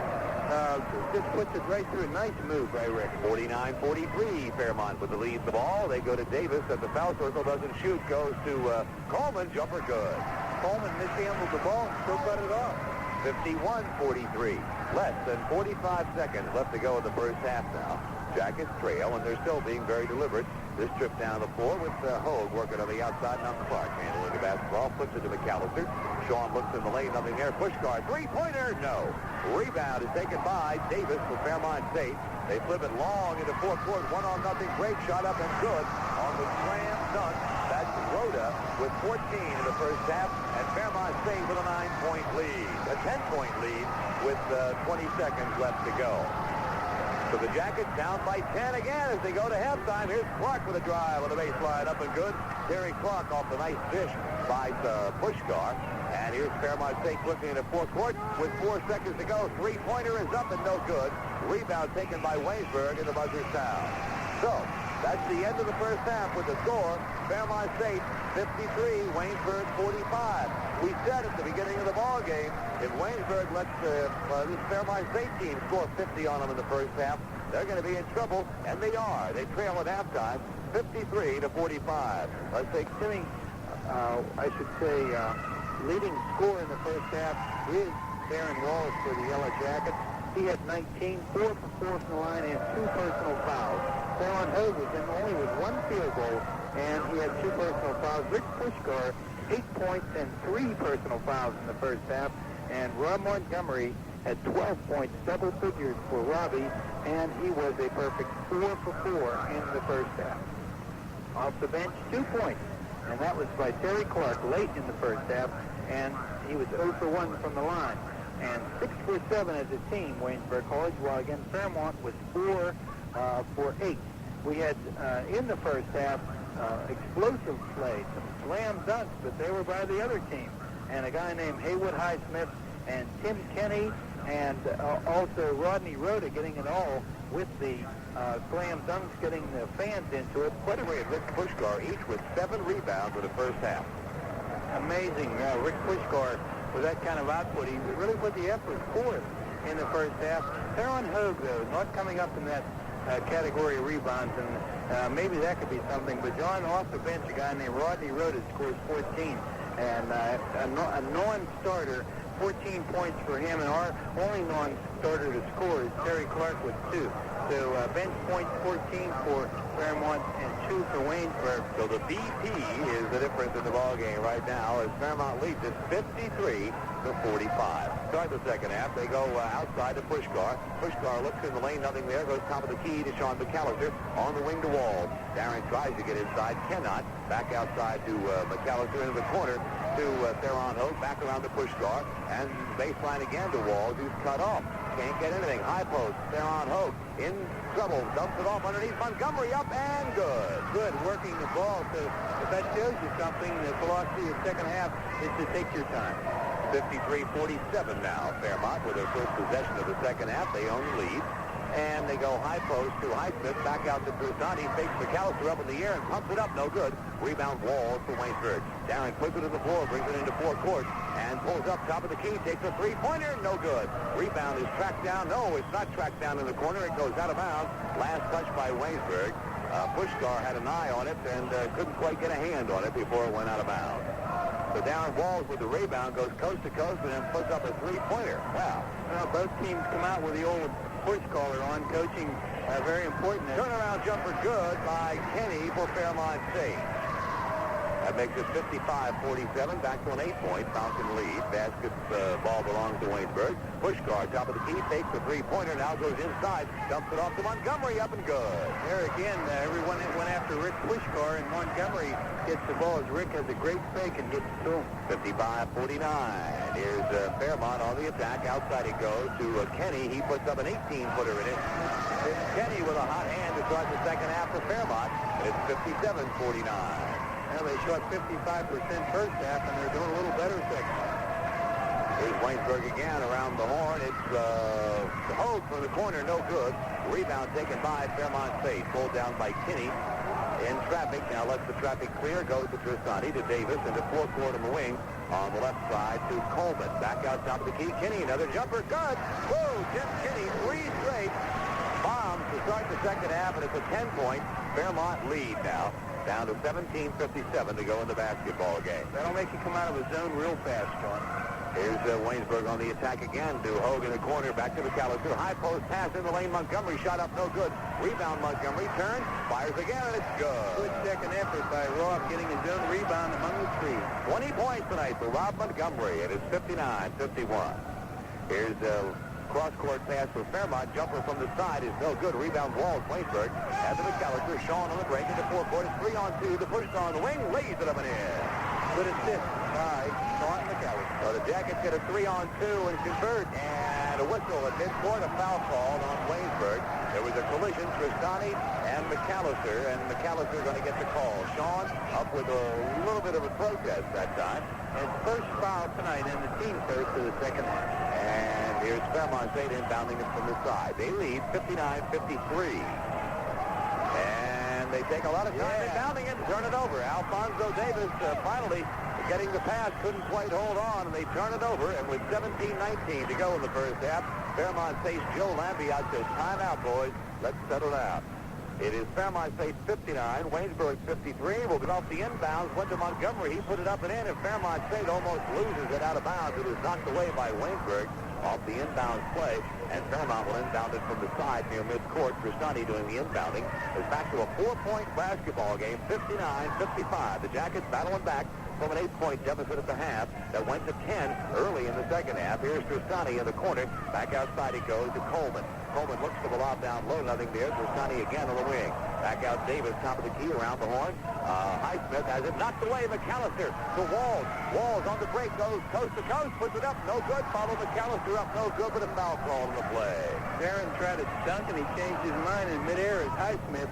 just puts it right through. A nice move by Rick. 49-43, Fairmont with the lead the ball. They go to Davis at the foul circle, doesn't shoot, goes to Coleman, jumper good. Coleman mishandled the ball and still cut it off. 51-43. Less than 45 seconds left to go in the first half now. Jackets trail, and they're still being very deliberate. This trip down the floor with Hogue working on the outside, not Clark handling the basketball, flips it to McCallister. Sean looks in the lane, nothing there. Puskar, three-pointer, no. Rebound is taken by Davis for Fairmont State. They flip it long into forecourt, 1-0, great shot up and good on the slam dunk. That's Rhoda with 14 in the first half, and Fairmont State with a 9-point lead. A 10-point lead with 20 seconds left to go. So the Jackets down by 10 again as they go to halftime. Here's Clark with a drive on the baseline, up and good. Terry Clark off the nice dish by Puskar. And here's Fairmont State quickly into forecourt with 4 seconds to go. Three-pointer is up and no good. Rebound taken by Waynesburg in the buzzer sound. So that's the end of the first half with the score. Fairmont State 53, Waynesburg 45. We said at the beginning of the ball game, if Waynesburg lets this Fairmont State team score 50 on them in the first half, they're going to be in trouble, and they are. They trail at halftime, 53-45. Let's say Timmy, I should say, leading scorer in the first half is Darren Wallace for the Yellow Jackets. He had 19, 4 for 4 from the line, and 2 personal fouls. Fairmont Hogue was in only with 1 field goal, and he had 2 personal fouls. Rick Puskar, 8 points and 3 personal fouls in the first half, and Rob Montgomery had 12 points, double figures for Robbie, and he was a perfect 4 for 4 in the first half. Off the bench, 2 points, and that was by Terry Clark late in the first half, and he was 0 for 1 from the line. And 6 for 7 as a team, Waynesburg College, while again Fairmont was 4 for 8. We had, in the first half, explosive play, some slam dunks, but they were by the other team. And a guy named Haywood Highsmith and Tim Kenny and also Rodney Rhoda getting it all with the slam dunks, getting the fans into it. Quite a way of Rick Puskar, each with 7 rebounds in the first half. Amazing. Rick Puskar, with that kind of output, he really put the effort forth in the first half. Fairmont Hogue, though, not coming up in that category of rebounds, and maybe that could be something. But John, off the bench, a guy named Rodney Rhoda scores 14, and a non-starter, 14 points for him, and our only non-starter to score is Terry Clark with 2. So bench points 14 for Fairmont and 2 for Waynesburg. So the BP is the difference in the ball game right now as Fairmont leads it 53-45. Start the second half. They go outside to Puskar. Puskar looks in the lane, nothing there. Goes top of the key to Sean McCallister on the wing to Wall. Darren tries to get inside, cannot. Back outside to McCallister into the corner to Fairmont Hogue. Back around to Puskar and baseline again to Wall, who's cut off. Can't get anything. High post. Fairmont Hogue in trouble. Dumps it off underneath. Montgomery up and good. Good working the ball. So if that shows you something, the philosophy of second half is to take your time. 53-47 now. Fairmont with their first possession of the second half. They own the lead. And they go high post to Highsmith. Back out to Brusani. Fakes McCallister up in the air and pumps it up. No good. Rebound Walls for Waynesburg. Darren puts it to the floor. Brings it into forecourt. And pulls up top of the key. Takes a three-pointer. No good. Rebound is tracked down. No, it's not tracked down in the corner. It goes out of bounds. Last touch by Waynesburg. Puskar had an eye on it and couldn't quite get a hand on it before it went out of bounds. So Darren Walls with the rebound goes coast to coast and then puts up a three-pointer. Wow. Well, both teams come out with the old push caller on. Coaching very important. Turnaround jumper good by Kenny for Fairmont State. That makes it 55-47. Back to an 8-point Falcon lead. Basketball belongs to Waynesburg. Puskar, top of the key, takes the three-pointer. Now goes inside. Dumps it off to Montgomery. Up and good. There again, everyone went after Rick Puskar, and Montgomery gets the ball as Rick has a great fake and gets it to him. 55-49. Here's Fairmont on the attack. Outside he goes to Kenny. He puts up an 18-footer in it. It's Kenny with a hot hand to start the second half for Fairmont. It's 57-49. Well, they shot 55% first half, and they're doing a little better second. Here's Waynesburg again around the horn. It's Hogue from the corner, no good. Rebound taken by Fairmont State. Pulled down by Kinney. in traffic. Now lets the traffic clear. Goes to Tristani, to Davis, into forecourt on the wing. On the left side to Coleman. Back out top of the key. Kinney, another jumper. Good. Whoa, Jim Kinney, 3 straight bombs to start the second half, and it's a 10-point Fairmont lead now. Down to 17:57 to go in the basketball game. That'll make you come out of the zone real fast, John. Here's Waynesburg on the attack again. To Hogue in the corner. Back to McCallister. High post pass in the lane. Montgomery shot up. No good. Rebound Montgomery. Turns. Fires again, and it's good. Good second effort by Robb getting his own rebound among the trees. 20 points tonight for Rob Montgomery. It is 59-51. Here's cross-court pass for Fairmont. Jumper from the side is no good. Rebound Walls. Waynesburg. At the McCallister. Sean on the break into forecourt. It's 3-on-2. The Puskar on the wing. Lays it up and in. Good assist by Sean McCallister. So the Jackets get a 3-on-2 and convert. And a whistle at midcourt. A foul called on Waynesburg. There was a collision. Tristani and McCallister. And McCallister going to get the call. Sean up with a little bit of a protest that time. His first foul tonight and the team first to the second half. And here's Fairmont State inbounding it from the side. They lead 59-53. And they take a lot of time inbounding it and turn it over. Alfonso Davis finally getting the pass, couldn't quite hold on, and they turn it over. And with 17-19 to go in the first half, Fairmont State's Joe Lambiot says, timeout, boys. Let's settle down. It is Fairmont State 59, Waynesburg 53. Will get off the inbounds, went to Montgomery. He put it up and in, and Fairmont State almost loses it out of bounds. It is knocked away by Waynesburg off the inbounds play, and Fairmont will inbound it from the side near midcourt. Tristani doing the inbounding. It's back to a 4-point basketball game, 59-55. The Jackets battling back from an 8-point deficit at the half that went to 10 early in the second half. Here's Tristani in the corner. Back outside he goes to Coleman. Coleman looks for the lob down low. Nothing there. Tristani again on the wing. Back out Davis, top of the key, around the horn. Highsmith has it knocked away. McCallister to Walls. Walls on the break, goes coast to coast, puts it up. No good. Follow McCallister up. No good, but a foul call in the play. Darren tried to dunk, and he changed his mind in midair as Highsmith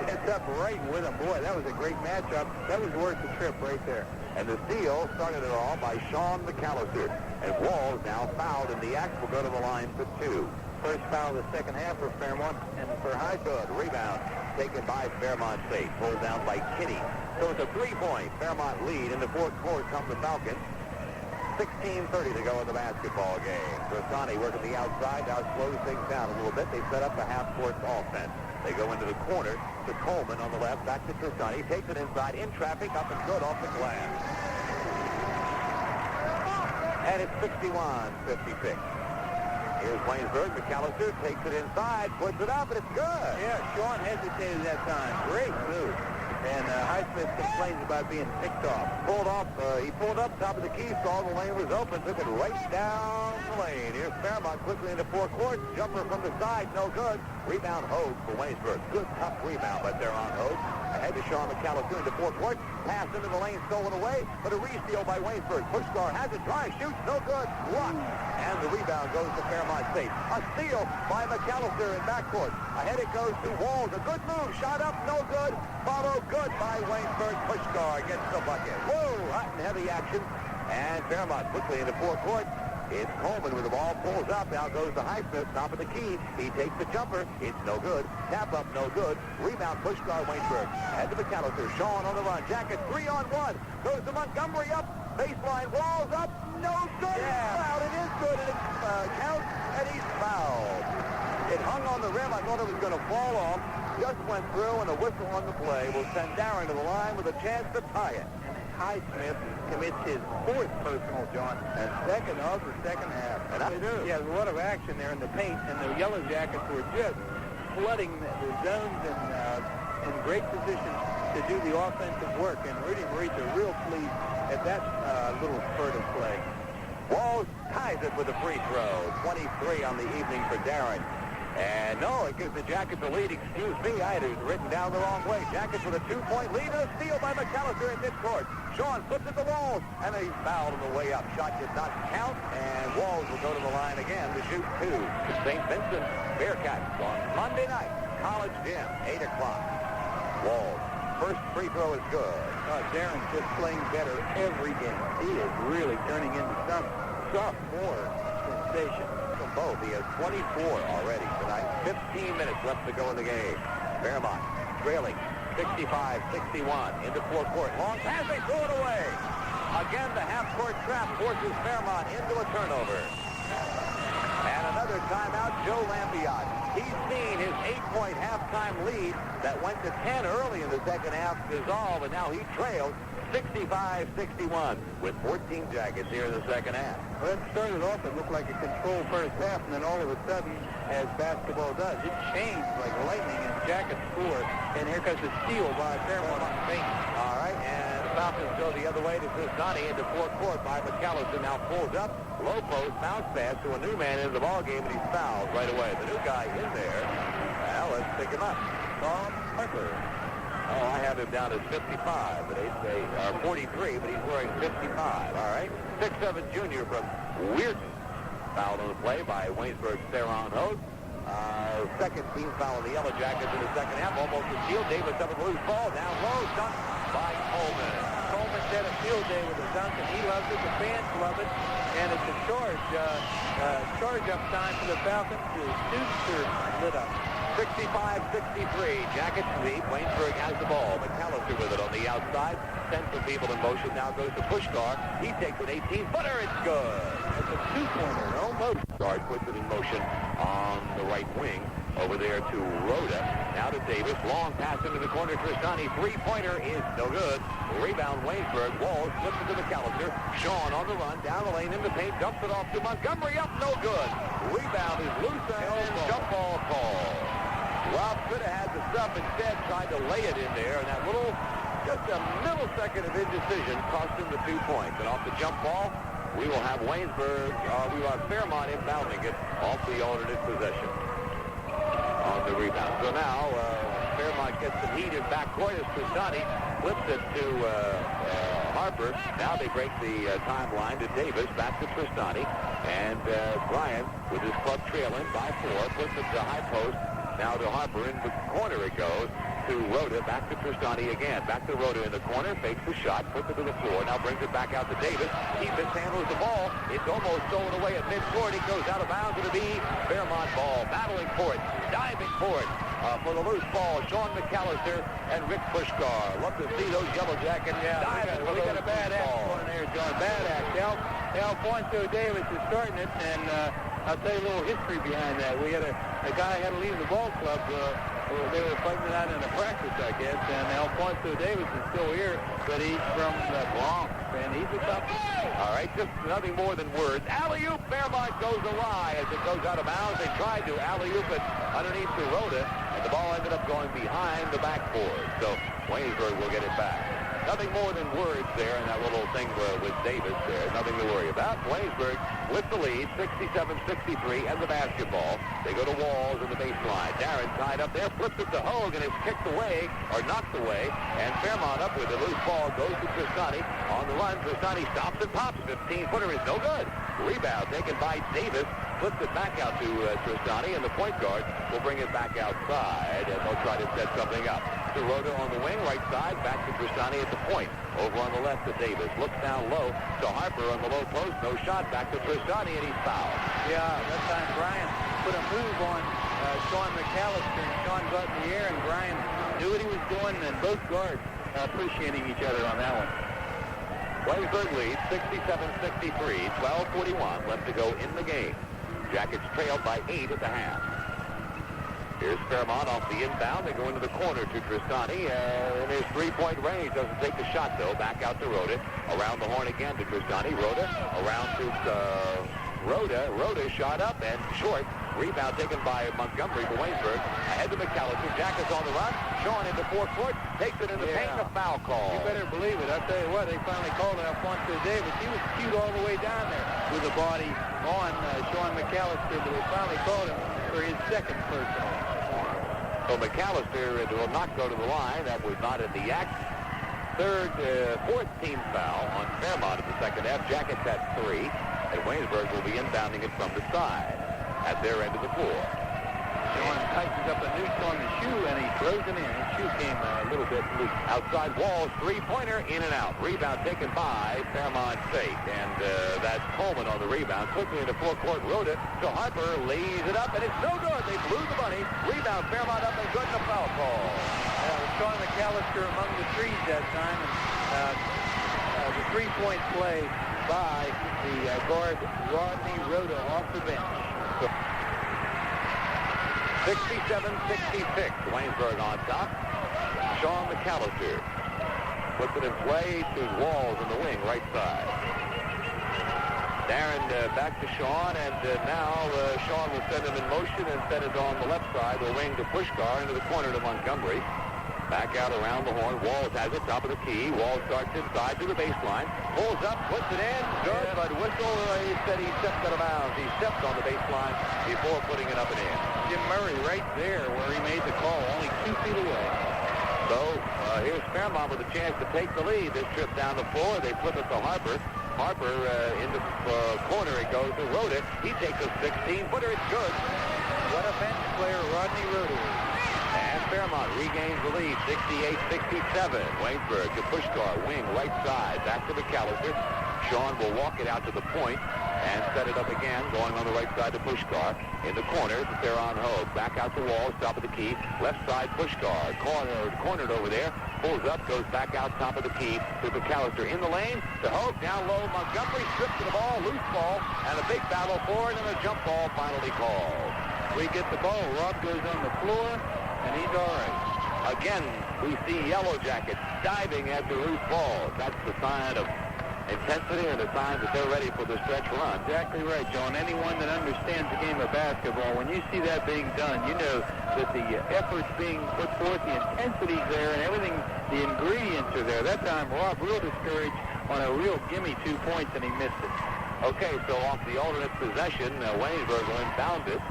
gets up right with him. Boy, that was a great matchup. That was worth the trip right there. And the steal started it all by Sean McCallister. And Walls now fouled, and the axe will go to the line for 2. First foul of the second half for Fairmont, and for Good rebound taken by Fairmont State. Pulled down by Kinney. So it's a 3-point Fairmont lead. In the fourth quarter come the Falcons. 16:30 to go in the basketball game. Tristani working the outside. Now slows things down a little bit. They set up the half-court offense. They go into the corner to Coleman on the left. Back to Tristani. Takes it inside. In traffic. Up and good off the glass. And it's 61-56. Here's Waynesburg. McCallister takes it inside. Puts it up, and it's good. Yeah, Sean hesitated that time. Great move. And Highsmith complains about being picked off. He pulled up top of the key, saw the lane was open, took it right down the lane. Here's Fairmont quickly into forecourt. Jumper from the side, no good. Rebound Hogue for Waynesburg. Good tough rebound by Fairmont Hogue. Ahead to Sean McCallister into forecourt. Pass into the lane, stolen away, but a re-steal by Waynesburg. Puskar has it, drive, shoots, no good. Blocked. And the rebound goes to Fairmont State. A steal by McCallister in backcourt. Ahead it goes to Walls. A good move. Shot up, no good. Follow good by Waynesburg. Puskar gets the bucket. Whoa, hot and heavy action. And Fairmont quickly into forecourt. It's Coleman with the ball. Pulls up. Now goes to Highsmith. Top of the key. He takes the jumper. It's no good. Tap up, no good. Rebound, Puskar, Waynesburg. Head to McCallister. Sean on the run. Jacket 3-on-1. Goes to Montgomery up. Baseline. Walls up. No good. Yeah. Fouled. It is good. And it counts. And he's fouled. It hung on the rim. I thought it was going to fall off. Just went through, and a whistle on the play will send Darren to the line with a chance to tie it. Highsmith commits his 4th personal, John, and second of the second half. And they do. Yeah, there's a lot of action there in the paint, and the Yellow Jackets were just flooding the zones and in great position to do the offensive work. And Rudy Marita real pleased at that little spurt of play. Walls ties it with a free throw. 23 on the evening for Darren. And no, it gives the Jackets a lead. Excuse me, I had it written down the wrong way. Jackets with a 2-point lead. A steal by McCallister in midcourt. Sean flips it to Walls, and he's fouled on the way up. Shot did not count, and Walls will go to the line again to shoot 2. St. Vincent Bearcats on Monday night. College Gym, 8 o'clock. Walls. First free throw is good. Darren's just playing better every game. He is really turning into some sophomore sensation. Both. He has 24 already tonight. 15 minutes left to go in the game. Fairmont trailing 65-61 into forecourt. Long pass, they threw it away. Again, the half-court trap forces Fairmont into a turnover. And another timeout, Joe Lambiot. He's seen his 8-point halftime lead that went to 10 early in the second half dissolve, and now he trails 65-61 with 14 Jackets here in the second half. Well, it started off, it looked like a controlled first half, and then all of a sudden, as basketball does, it changed like lightning, and Jackets score, and here comes a steal by Fairmont on the paint. All right, and the Falcons go the other way to Tristani into forecourt by McCallister. Now pulls up, low post, bounce pass to a new man into the ballgame, and he's fouled right away. The new guy in there. Well, let's pick him up. Tom Harper. Oh, I have him down as 55, but they say 43, but he's wearing 55. All right, 6'7" junior from Weirton. Fouled on the play by Waynesburg's Theron Hogue. Second team foul on the Yellow Jackets in the second half. Almost a steal. Davis up with a loose ball. Down low. Dunked by Coleman. Coleman had a field day with the dunk, and he loves it. The fans love it. And it's a charge-up time for the Falcons. The students are lit up. 65-63. Jackets lead. Waynesburg has the ball. McCallister with it on the outside. Sends some people in motion. Now goes to Puskar. He takes an 18-footer. It's good. It's a two-pointer. Almost. Guard puts it in motion on the right wing. Over there to Rhoda. Now to Davis. Long pass into the corner. Tristani. Three-pointer is no good. Rebound Waynesburg. Walls flips it to McCallister. Sean on the run. Down the lane in the paint. Dumps it off to Montgomery. Up. No good. Rebound is loose and jump ball call. Rob could have had the stuff, instead tried to lay it in there, and that little, just a millisecond of indecision cost him the 2 points. And off the jump ball, we will have we will have Fairmont inbounding it off the alternate possession on the rebound. So now, Fairmont gets some heat in backcourt as Tristani flips it to Harper. Now they break the timeline to Davis, back to Tristani, and Bryant, with his club trailing by 4, puts it to high post. Now to Harper, in the corner it goes to Rhoda, back to Tristani again. Back to Rhoda in the corner, fakes the shot, puts it to the floor, now brings it back out to Davis. He mishandles the ball. It's almost stolen away at midcourt. It goes out of bounds. It'll be Fairmont ball, battling for it, diving for it. For the loose ball, Sean McCallister and Rick Puskar. Love to see those Yellow Jackets diving. We got a bad act going there, John. Bad act. Alfonso Davis is starting it, and I'll tell you a little history behind that. We had a guy had to leave the ball club. They were fighting it out in a practice, I guess, and Alfonso Davis is still here, but he's from the Bronx, and he's a tough guy. All right, just nothing more than words. Alley-oop, Fairmont goes awry as it goes out of bounds. They tried to alley-oop it underneath the Rhoda, and the ball ended up going behind the backboard. So Waynesburg will get it back. Nothing more than words there in that little thing with Davis there. Nothing to worry about. Waynesburg with the lead, 67-63, and the basketball. They go to Walls in the baseline. Darren tied up there, flips it to Hogue, and it's kicked away, or knocked away. And Fairmont up with the loose ball, goes to Tristani. On the run, Tristani stops and pops. 15-footer is no good. Rebound taken by Davis. Flips it back out to Tristani, and the point guard will bring it back outside, and they'll try to set something up. To Rhoda on the wing, right side, back to Tristani at the point. Over on the left to Davis. Looks down low to Harper on the low post. No shot. Back to Tristani, and he's fouled. Yeah, that time Brian put a move on Sean McCallister, and Sean got in the air, and Brian knew what he was doing, and both guards appreciating each other on that one. Waynesburg leads 67-63, 12:41 left to go in the game. Jackets trailed by 8 at the half. Here's Fairmont off the inbound. They go into the corner to Tristani. In his three-point range. Doesn't take the shot, though. Back out to Rhoda. Around the horn again to Tristani. Rhoda around to Rhoda. Rhoda shot up and short. Rebound taken by Montgomery for Waynesburg. Ahead to McCallister. Jackets on the run. Sean into forecourt. Takes it in the paint. A foul call. You better believe it. I'll tell you what. They finally called Alfonso Davis. He was cute all the way down there with the body on Sean McCallister, but they finally called him for his second personal. So McCallister will not go to the line. That was not in the act. Fourth team foul on Fairmont in the second half. Jackets had 3, and Waynesburg will be inbounding it from the side at their end of the floor. Sean tightens up a noose on the shoe, and he throws it in. His shoe came a little bit loose. Outside Walls, three-pointer, in and out. Rebound taken by Fairmont State. And that's Coleman on the rebound. Quickly into forecourt, wrote it. So Harper lays it up, and it's no good. They blew the bunny. Rebound, Fairmont up and good, and a foul call. Sean McCallister among the trees that time. And the three-point play by the guard Rodney Rhoda off the bench. 67-66. Waynesburg on top. Sean McCallister puts it in play to Walls in the wing, right side. Darren back to Sean, and now Sean will send him in motion and set it on the left side, the wing to Puskar into the corner to Montgomery. Back out around the horn. Walls has it, top of the key. Walls starts inside to the baseline. Pulls up, puts it in. Good, but whistle, he said he stepped out of bounds. He stepped on the baseline before putting it up and in. Jim Murray right there where he made the call, only 2 feet away. So here's Fairmont with a chance to take the lead. This trip down the floor. They flip it to Harper. Harper in the corner. It goes to Rhoda. He takes a 16-footer. It's good. What a bench player Rodney Rhoda is. And Fairmont regains the lead, 68-67. Waynesburg to Puskar, wing, right side. Back to McCallister. Sean will walk it out to the point and set it up again, going on the right side to Puskar. In the corner, they're on Hogue. Back out to Walls, top of the key. Left side, Puskar. Cornered over there. Pulls up, goes back out top of the key to McCallister. In the lane, to Hogue, down low. Montgomery strips to the ball, loose ball, and a big battle for it, and a jump ball finally called. We get the ball. Rob goes on the floor, and he's all right. Again, we see Yellow Jackets diving after loose balls. That's the sign of intensity and a sign that they're ready for the stretch run. Exactly right, John. Anyone that understands the game of basketball, when you see that being done, you know that the effort's being put forth, the intensity's there, and everything, the ingredients are there. That time, Rob real discouraged on a real gimme 2 points, and he missed it. Okay, so off the alternate possession, Waynesburg will inbound it.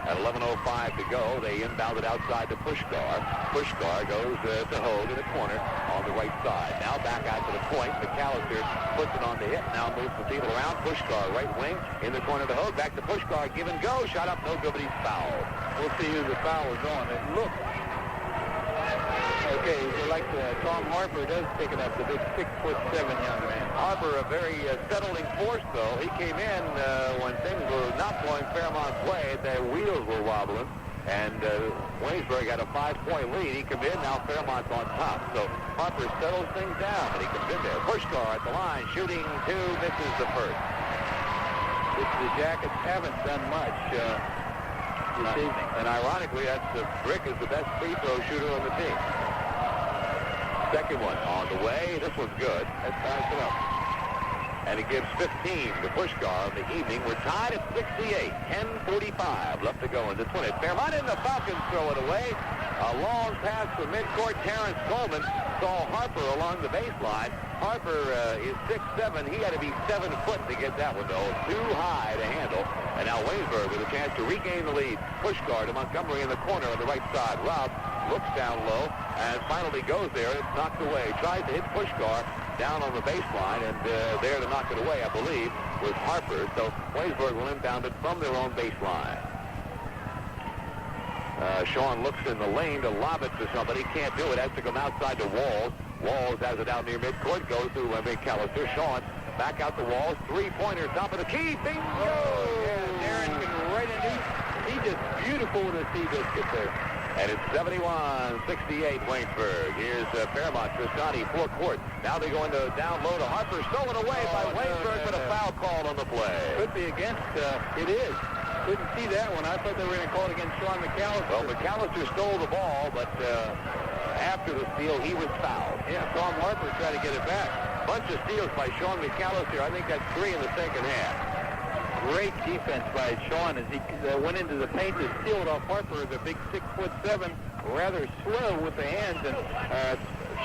At 11:05 to go, they inbound it outside to Puskar. Puskar goes to Hogue in the corner on the right side. Now back out to the point. McCallister puts it on the hit. Now moves the people around. Puskar, right wing, in the corner to Hogue. Back to Puskar. Give and go. Shot up. No good, but he's fouled. We'll see who the foul is on. It looks okay. Like Tom Harper does pick it up, the big 6'7" young man. Harper, a very settling force, though. He came in when things were not going Fairmont's way. Their wheels were wobbling, and Waynesburg had a 5-point lead. He comes in. Now Fairmont's on top. So Harper settles things down, and he comes in there. Puskar at the line, shooting 2, misses the first. The Jackets haven't done much this evening. And ironically, Brick is the best free throw shooter on the team. Second one on the way. This one's good. That ties it up. And it gives 15 to Puskar in the evening. We're tied at 68. 10:45 left to go in this one. Fairmont and the Falcons throw it away. A long pass from midcourt. Terrence Coleman saw Harper along the baseline. Harper is 6'7". He had to be 7 foot to get that one, though. Too high to handle. And now Waynesburg with a chance to regain the lead. Puskar to Montgomery in the corner on the right side. Rob looks down low and finally goes there. It's knocked away. Tries to hit Puskar down on the baseline, and there to knock it away, I believe, was Harper. So Waynesburg will inbound it from their own baseline. Sean looks in the lane to lob it to somebody. Can't do it. Has to come outside to Walls. Walls has it out near midcourt. Goes to McCallister. Sean back out the Walls. 3-pointer, top of the key. Bingo! Oh, yeah, Darren can right into. He's just beautiful to see this get there. And it's 71-68 Waynesburg. Here's Fairmont. Tristani, forecourt. Now they go into down low to Harper. Stolen away by Waynesburg, but a foul called on the play. Could be against. It is. Couldn't see that one. I thought they were going to call it against Sean McCallister. Well, McCallister stole the ball, but after the steal, he was fouled. Yeah, Tom Harper tried to get it back. Bunch of steals by Sean McCallister. I think that's 3 in the second half. Great defense by Sean as he went into the paint to steal it off Harper, the big 6'7", rather slow with the hands, and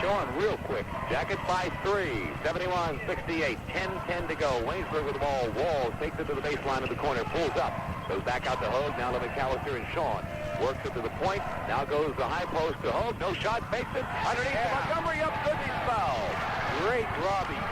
Sean real quick. Jackets by 3, 71-68, 10-10 to go. Waynesburg with the ball. Walls takes it to the baseline of the corner, pulls up, goes back out to Hogue, now to McCallister and Sean. Works it to the point, now goes the high post to Hogue, no shot, fakes it, underneath to Montgomery, up good, he's fouled. Great Robbie.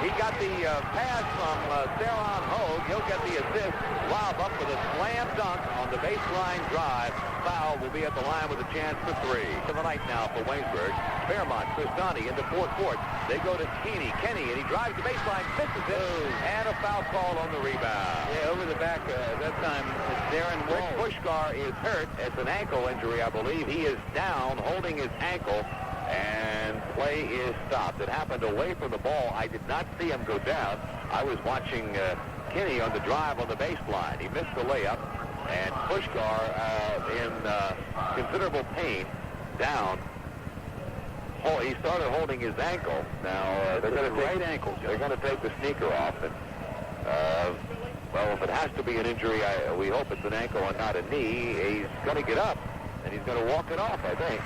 He got the pass from Fairmont Hogue. He'll get the assist. Lob up with a slam dunk on the baseline drive. Foul will be at the line with a chance for three. To the night now for Waynesburg. Fairmont, Cristani into forecourt. They go to Kenny, and he drives the baseline, misses it, and a foul call on the rebound. Yeah, over the back that time. It's Darren Rick Wall. Puskar is hurt. It's an ankle injury, I believe. He is down, holding his ankle, and play is stopped. It happened away from the ball. I did not see him go down. I was watching Kenny on the drive on the baseline. He missed the layup, and Puskar in considerable pain, down. He started holding his ankle. Now they're going to take right ankle. They're going to take the sneaker off. And well, if it has to be an injury, we hope it's an ankle and not a knee. He's going to get up and he's going to walk it off, I think.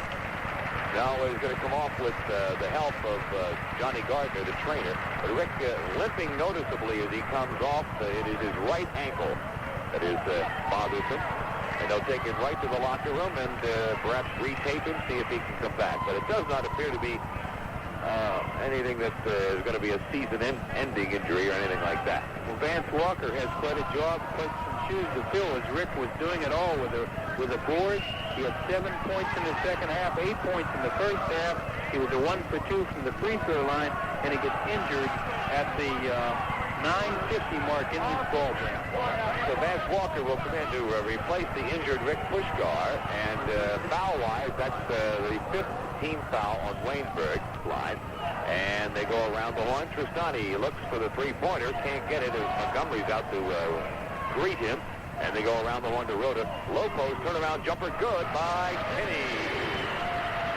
Now he's going to come off with the help of Johnny Gardner, the trainer. But Rick limping noticeably as he comes off. It is his right ankle that is bothersome. And they'll take him right to the locker room and perhaps retape him, see if he can come back. But it does not appear to be anything that is going to be a season-ending injury or anything like that. Well, Vance Walker has quite a job, quite some shoes to fill, as Rick was doing it all with a board. He had 7 points in the second half, 8 points in the first half. He was a 1 for 2 from the free throw line, and he gets injured at the 9:50 mark in this ball game. So Vance Walker will come in to replace the injured Rick Puskar, and foul-wise, that's the 5th team foul on Waynesburg line. And they go around the horn. Tristani looks for the three-pointer, can't get it as Montgomery's out to greet him. And they go around the horn to Rhoda. Low post, turnaround jumper, good by Kenny.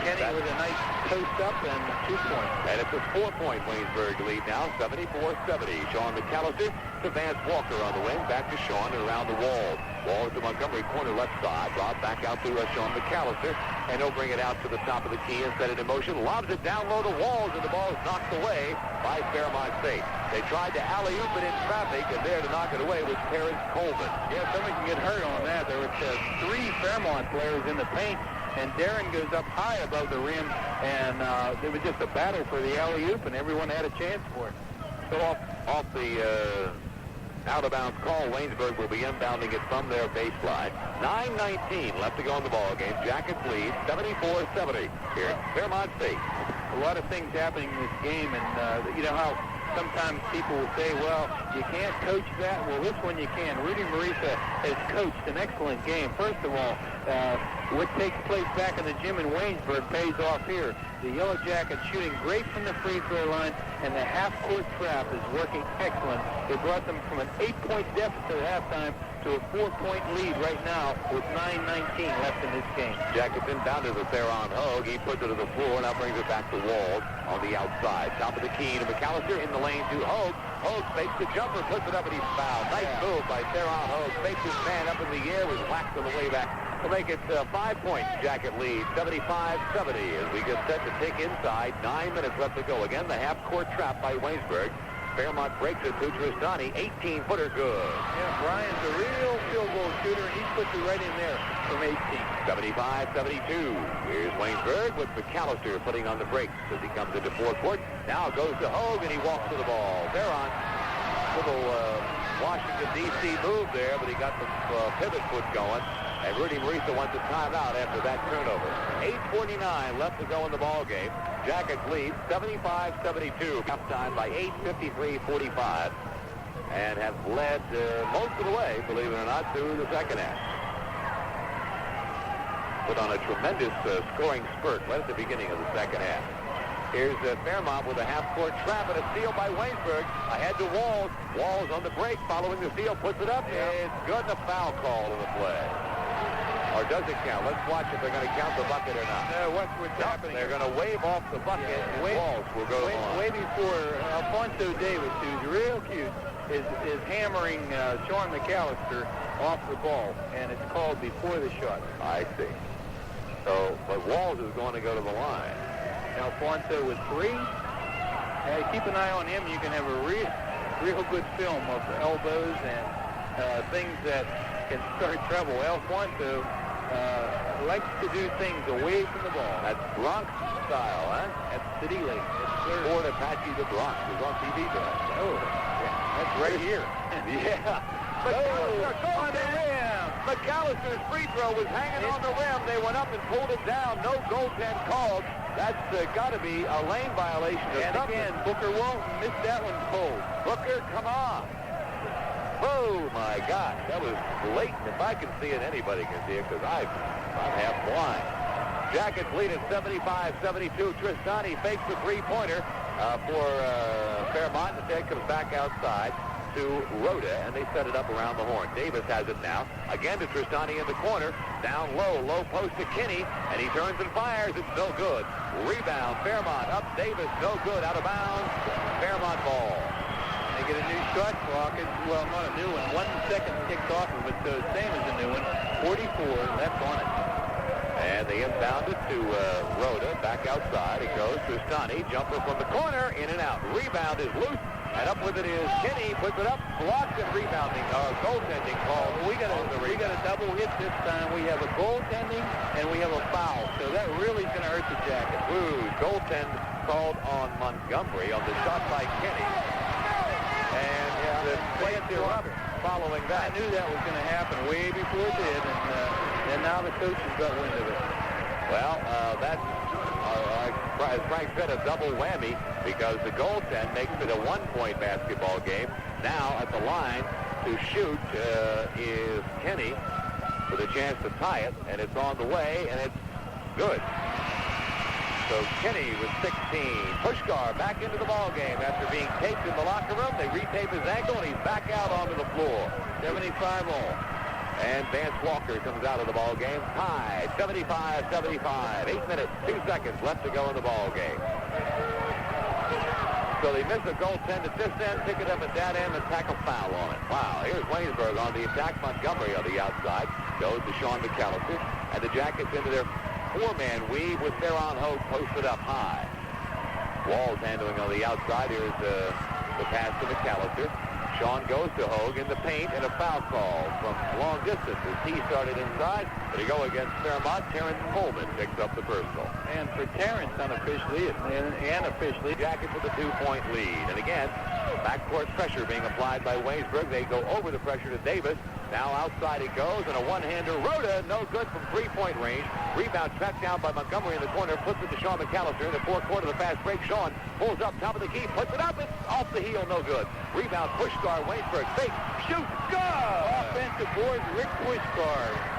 Kenny with a nice post up and 2 points. And it's a 4-point Waynesburg lead now, 74-70. Sean McCallister to Vance Walker on the wing. Back to Sean and around the wall. Wall to Montgomery, corner left side. Rob back out to Sean McCallister. And he'll bring it out to the top of the key and set it in motion. Lobs it down low to Walls, and the ball is knocked away by Fairmont State. They tried to alley-oop it in traffic, and there to knock it away was Terrence Coleman. Yeah, somebody can get hurt on that. There were 3 Fairmont players in the paint, and Darren goes up high above the rim, and it was just a battle for the alley-oop, and everyone had a chance for it. So off the out-of-bounds call, Waynesburg will be inbounding it from their baseline. 9:19 left to go in the ball game. Jackets lead 74-70 here at Fairmont State. A lot of things happening in this game, and you know how sometimes people will say, well, you can't coach that. Well, this one you can. Rudy Marisa has coached an excellent game. First of all, what takes place back in the gym in Waynesburg pays off here. The Yellow Jackets shooting great from the free throw line, and the half-court trap is working excellent. They brought them from an 8-point deficit at halftime to a 4-point lead right now with 9:19 left in this game. Jackets inbounded with Fairmont Hogue. He puts it to the floor, now brings it back to Walls on the outside. Top of the key to McCallister in the lane to Hogue. Hogue fakes the jumper, puts it up, and he's fouled. Nice move by Fairmont Hogue. Fakes his man up in the air, was whacked on the way back to make it 5 points. Jacket lead 75-70 as we get set to take inside. 9 minutes left to go. Again, the half-court trap by Waynesburg. Fairmont breaks it to Tristani. 18-footer good. Yeah, Brian's a real field goal shooter, and he puts it right in there from 18. 75-72. Here's Waynesburg with McCallister putting on the brakes as he comes into forecourt. Now goes to Hogue, and he walks to the ball. Fairmont, little Washington, D.C. move there, but he got the pivot foot going. And Rudy Marisa wants a timeout after that turnover. 8:49 left to go in the ball game. Jackets lead 75-72. Halftime by 8, 53-45. And have led most of the way, believe it or not, through the second half. Put on a tremendous scoring spurt right at the beginning of the second half. Here's Fairmont with a half-court trap and a steal by Waynesburg. Ahead to Walls. Walls on the break following the steal. Puts it up. It's good and a foul call in the play. Or does it count? Let's watch if they're going to count the bucket or not. No, what's happening? They're going to wave off the bucket, and Walls will go to the line. Way before Alfonso Davis, who's real cute, is hammering Sean McCallister off the ball, and it's called before the shot. I see. So, but Walls is going to go to the line. Alfonso with 3. Keep an eye on him. You can have a real good film of elbows and things that can start trouble. Alfonso likes to do things away from the ball. That's Bronx style, huh? That's City Lake. Yes, Ford Apache the Bronx is on TV there. Oh, yeah, that's right here. Yeah. McCallister on the rim. McCallister's free throw was hanging on the rim. They went up and pulled it down. No goaltend called. That's got to be a lane violation or And something. again, Booker Walton missed that one cold. Booker, come on. Oh, my gosh. That was blatant. If I can see it, anybody can see it because I'm half blind. Jackets lead at 75-72. Tristani fakes the three-pointer for Fairmont. Instead comes back outside to Rhoda, and they set it up around the horn. Davis has it now. Again to Tristani in the corner. Down low. Low post to Kinney, and he turns and fires. It's no good. Rebound. Fairmont up. Davis, no good. Out of bounds. Fairmont ball. They get a new shot clock. Well, not a new one. 1 second ticked off of it, so same as a new one. 44 left on it. And they inbound it to Rhoda. Back outside. It goes to Tristani. Jumper from the corner. In and out. Rebound is loose. And up with it is Kinney. Puts it up. Blocked and rebounding. Goaltending call. We got a double hit this time. We have a goaltending and we have a foul. So that really is going to hurt the Jackets. Ooh, goaltend called on Montgomery on the shot by Kinney. And the play up following that. I knew that was going to happen way before it did, and now the coaches got wind of it. Well, that's, as Frank said, a double whammy because the goaltend makes it a one-point basketball game. Now at the line to shoot is Kinney with a chance to tie it, and it's on the way, and it's good. So Kinney with 16. Puskar back into the ball game after being taped in the locker room. They retape his ankle, and he's back out onto the floor. 75 all. And Vance Walker comes out of the ball game. Tied, 75-75. 8 minutes, 2 seconds left to go in the ball game. So they miss a goaltend at this end, pick it up at that end, and tackle foul on it. Wow, here's Waynesburg on the attack. Montgomery on the outside. Goes to Sean McCallister. And the Jackets into their four-man weave with Fairmont Hogue posted up high. Walls handling on the outside. Here's the pass to McCallister. Sean goes to Hogue in the paint, and a foul call from long distance as he started inside. But he go against Fairmont. Terrence Coleman picks up the personal. And for Terrence, unofficially, and officially, Jackets with a 2-point lead. And again, backcourt pressure being applied by Waynesburg. They go over the pressure to Davis. Now outside he goes, and a one-hander. Rhoda, no good from three-point range. Rebound tracked down by Montgomery in the corner. Puts it to Sean McCallister in the fourth quarter of the fast break. Sean pulls up top of the key, puts it up. It's off the heel, no good. Rebound, Puskar, Waynesburg, fake, shoot, good! Offensive boards, Rick Puskar.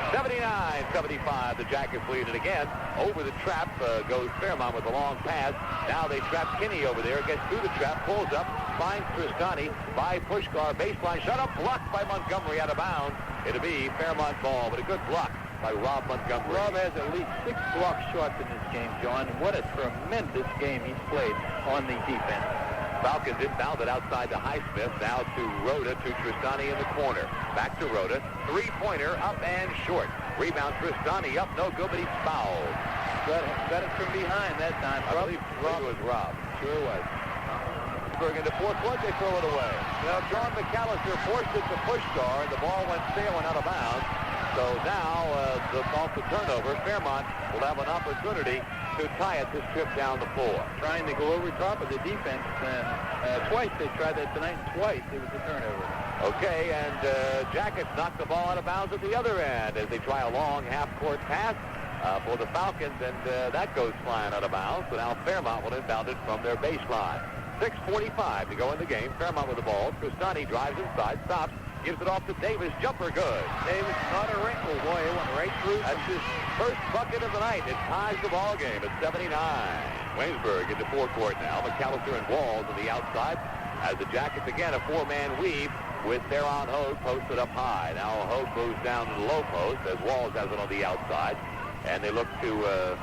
79-75, the Jackets lead it again. Over the trap goes Fairmont with a long pass. Now they trap Kinney over there, gets through the trap, pulls up, finds Tristani by Puskar, baseline shut up, blocked by Montgomery out of bounds. It'll be Fairmont ball, but a good block by Rob Montgomery. Rob has at least 6 block shots in this game, John. What a tremendous game he's played on the defense. Falcons inbound it outside to Highsmith. Now to Rhoda, to Tristani in the corner. Back to Rhoda. Three-pointer up and short. Rebound Tristani up, no good, but he's fouled. Got it from behind that time. I believe it was Rob. Sure was. Into fourth quarter, they throw it away. Now, Sean McCallister forced it to Puskar. The ball went sailing out of bounds. So now, off the turnover, Fairmont will have an opportunity to tie it this trip down the floor. Trying to go over top of the defense. Twice they tried that tonight. Twice it was a turnover. Okay, and Jackets knock the ball out of bounds at the other end as they try a long half-court pass for the Falcons, and that goes flying out of bounds. So now Fairmont will inbound it from their baseline. 6:45 to go in the game. Fairmont with the ball. Tristani drives inside, stops, gives it off to Davis. Jumper good. Davis, not a wrinkle. Boy, it went right through. That's his first bucket of the night. It ties the ball game at 79. Waynesburg into forecourt now. McCallister and Walls on the outside. As the Jackets, again, a four-man weave with Fairmont Hogue posted up high. Now Hogue moves down to the low post as Walls has it on the outside. And they look to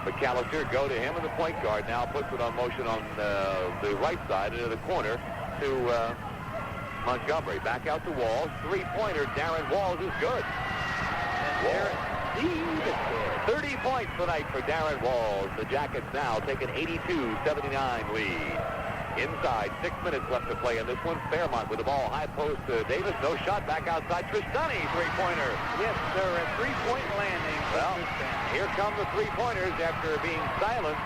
McCallister, go to him, and the point guard now puts it on motion on the right side into the corner to Montgomery. Back out to Walls. Three-pointer, Darren Walls is good. And 30 points tonight for Darren Walls. The Jackets now take an 82-79 lead. inside. 6 minutes left to play in this one. Fairmont with the ball. High post to Davis. No shot. Back outside. Tristani, three-pointer. Yes, sir, a three-point landing. Well, here come the three-pointers after being silenced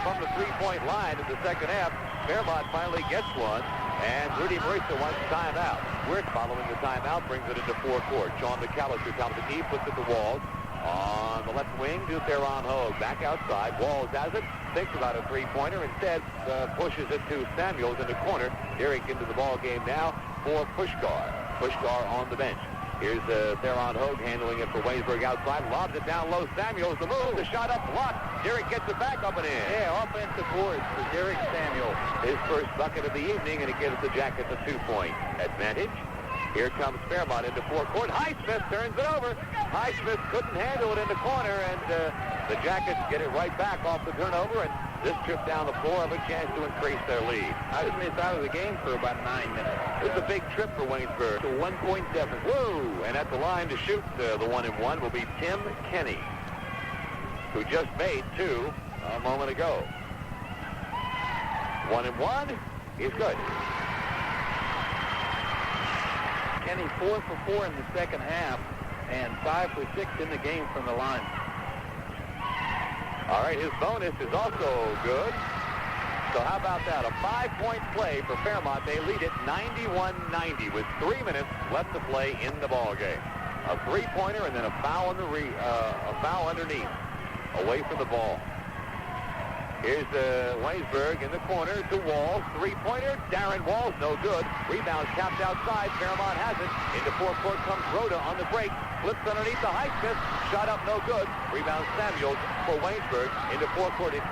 from the three-point line in the second half. Fairmont finally gets one, and Rudy Marissa wants timeout. Wirt following the timeout brings it into forecourt. Sean McCallister, top of the key, puts it to Walls. On the left wing to Fairmont Hogue. Back outside. Walls has it. Thinks about a three-pointer. Instead, pushes it to Samuels in the corner. Derek into the ball game now for Puskar. Puskar on the bench. Here's Fairmont Hogue handling it for Waynesburg outside. Lobs it down low. Samuels the move. The shot up blocked. Derek gets it back up and in. Yeah, offensive boards for Derek Samuels. His first bucket of the evening, and it gives the Jackets a 2-point advantage. Here comes Fairmont into forecourt. Highsmith turns it over. Highsmith couldn't handle it in the corner, and the Jackets get it right back off the turnover, and this trip down the floor have a chance to increase their lead. Highsmith out of the game for about 9 minutes. It's a big trip for Waynesburg. It's a 1-point deficit. Whoa! And at the line to shoot the 1-and-1 will be Tim Kenny, who just made 2 a moment ago. 1-and-1 is good. Kenny 4 for 4 in the second half and 5 for 6 in the game from the line. All right, his bonus is also good. So how about that? A 5-point play for Fairmont. They lead it 91-90 with 3 minutes left to play in the ball game. A three-pointer and then a foul underneath, away from the ball. Here's Waynesburg in the corner to Walls. Three-pointer. Darren Walls, no good. Rebound tapped outside. Fairmont has it. Into forecourt comes Rhoda on the break. Flips underneath the Highsmith. Shot up, no good. Rebound Samuels for Waynesburg. Into forecourt. In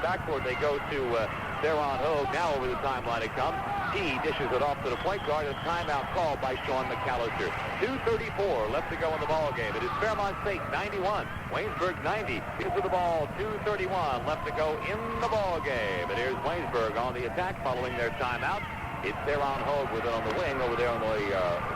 backcourt they go to Fairmont Hogue. Now over the timeline it comes. He dishes it off to the point guard. A timeout called by Sean McCallister. 2:34 left to go in the ball game. It is Fairmont State 91, Waynesburg 90. Into the ball. 2:31 left to go in the ball game. And here's Waynesburg on the attack following their timeout. It's Fairmont Hogue with it on the wing over there on the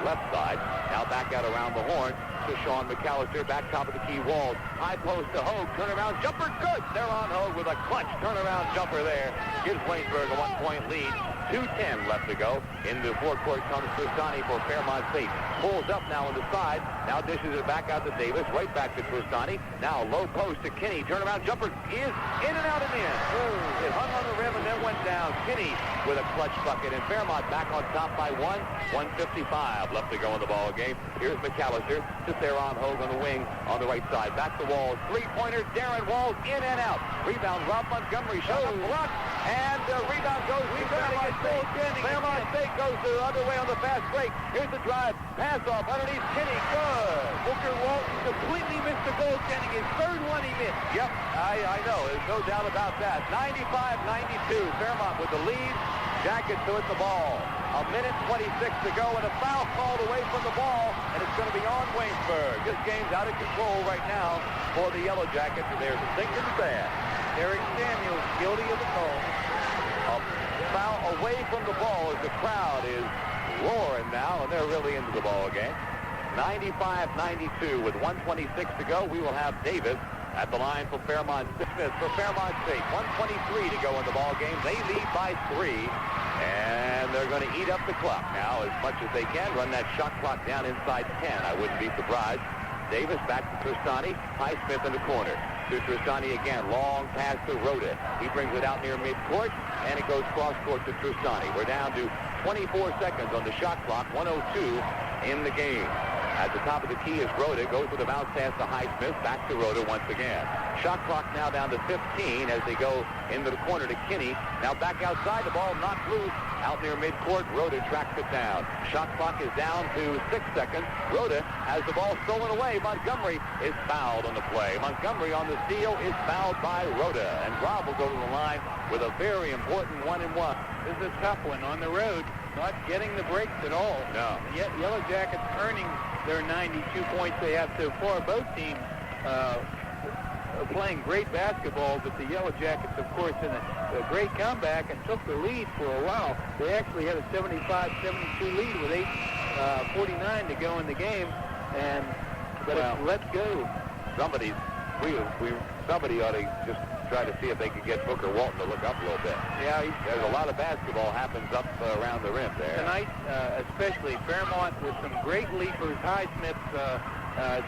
left side. Now back out around the horn to Sean McCallister. Back top of the key. Walls. High post to Hogue. Turnaround jumper. Good. Fairmont Hogue with a clutch turnaround jumper there. Gives Waynesburg a 1-point lead. 2:10 left to go. Into forecourt comes Tristani for Fairmont State. Pulls up now on the side. Now dishes it back out to Davis. Right back to Tristani. Now low post to Kinney. Turnaround jumper is in and out and in. Ooh, it hung on the rim and then went down. Kinney with a clutch bucket. And Fairmont back on top by 1:55 left to go in the ball game. Here's McCallister. Sits there on Hogue on the wing on the right side. Back to Walls. Three-pointer. Darren Walls in and out. Rebound. Rob Montgomery. Shot up blocked. And rebound goes to Fairmont State. Fairmont State goes the other way on the fast break. Here's the drive. Pass off underneath Kinney. Good. Booker Walton completely missed the goaltending. His third one he missed. Yep, I know. There's no doubt about that. 95-92. Fairmont with the lead. Jackets to hit the ball. 1:26 to go and a foul called away from the ball, and it's going to be on Waynesburg. This game's out of control right now for the Yellow Jackets, and there's a sinking sand. Derek Samuels guilty of the call. A foul away from the ball as the crowd is roaring now, and they're really into the ball game. 95-92 with 1:26 to go. We will have Davis at the line for Fairmont Smith for Fairmont State. 1:23 to go in the ball game. They lead by 3, and they're going to eat up the clock now as much as they can. Run that shot clock down inside 10. I wouldn't be surprised. Davis back to Tristani. Highsmith in the corner. To Tristani again. Long pass to Rhoda. He brings it out near midcourt, and it goes cross-court to Tristani. We're down to 24 seconds on the shot clock. 1:02 in the game. At the top of the key is Rhoda. Goes with a bounce pass to Highsmith. Back to Rhoda once again. Shot clock now down to 15 as they go into the corner to Kinney. Now back outside. The ball knocked loose. Out near midcourt. Rhoda tracks it down. Shot clock is down to 6 seconds. Rhoda has the ball stolen away. Montgomery is fouled on the play. Montgomery on the steal is fouled by Rhoda. And Rob will go to the line with a very important 1-and-1. This is a tough one on the road. Not getting the breaks at all. No. Yet Yellow Jackets earning their 92 points they have so far. Both teams are playing great basketball, but the Yellow Jackets, of course, in a great comeback and took the lead for a while. They actually had a 75-72 lead with 8:49 to go in the game. But let's go. We somebody ought to just try to see if they could get Booker Walton to look up a little bit. Yeah, there's a lot of basketball happens up around the rim there. Tonight, especially Fairmont with some great leapers. Highsmith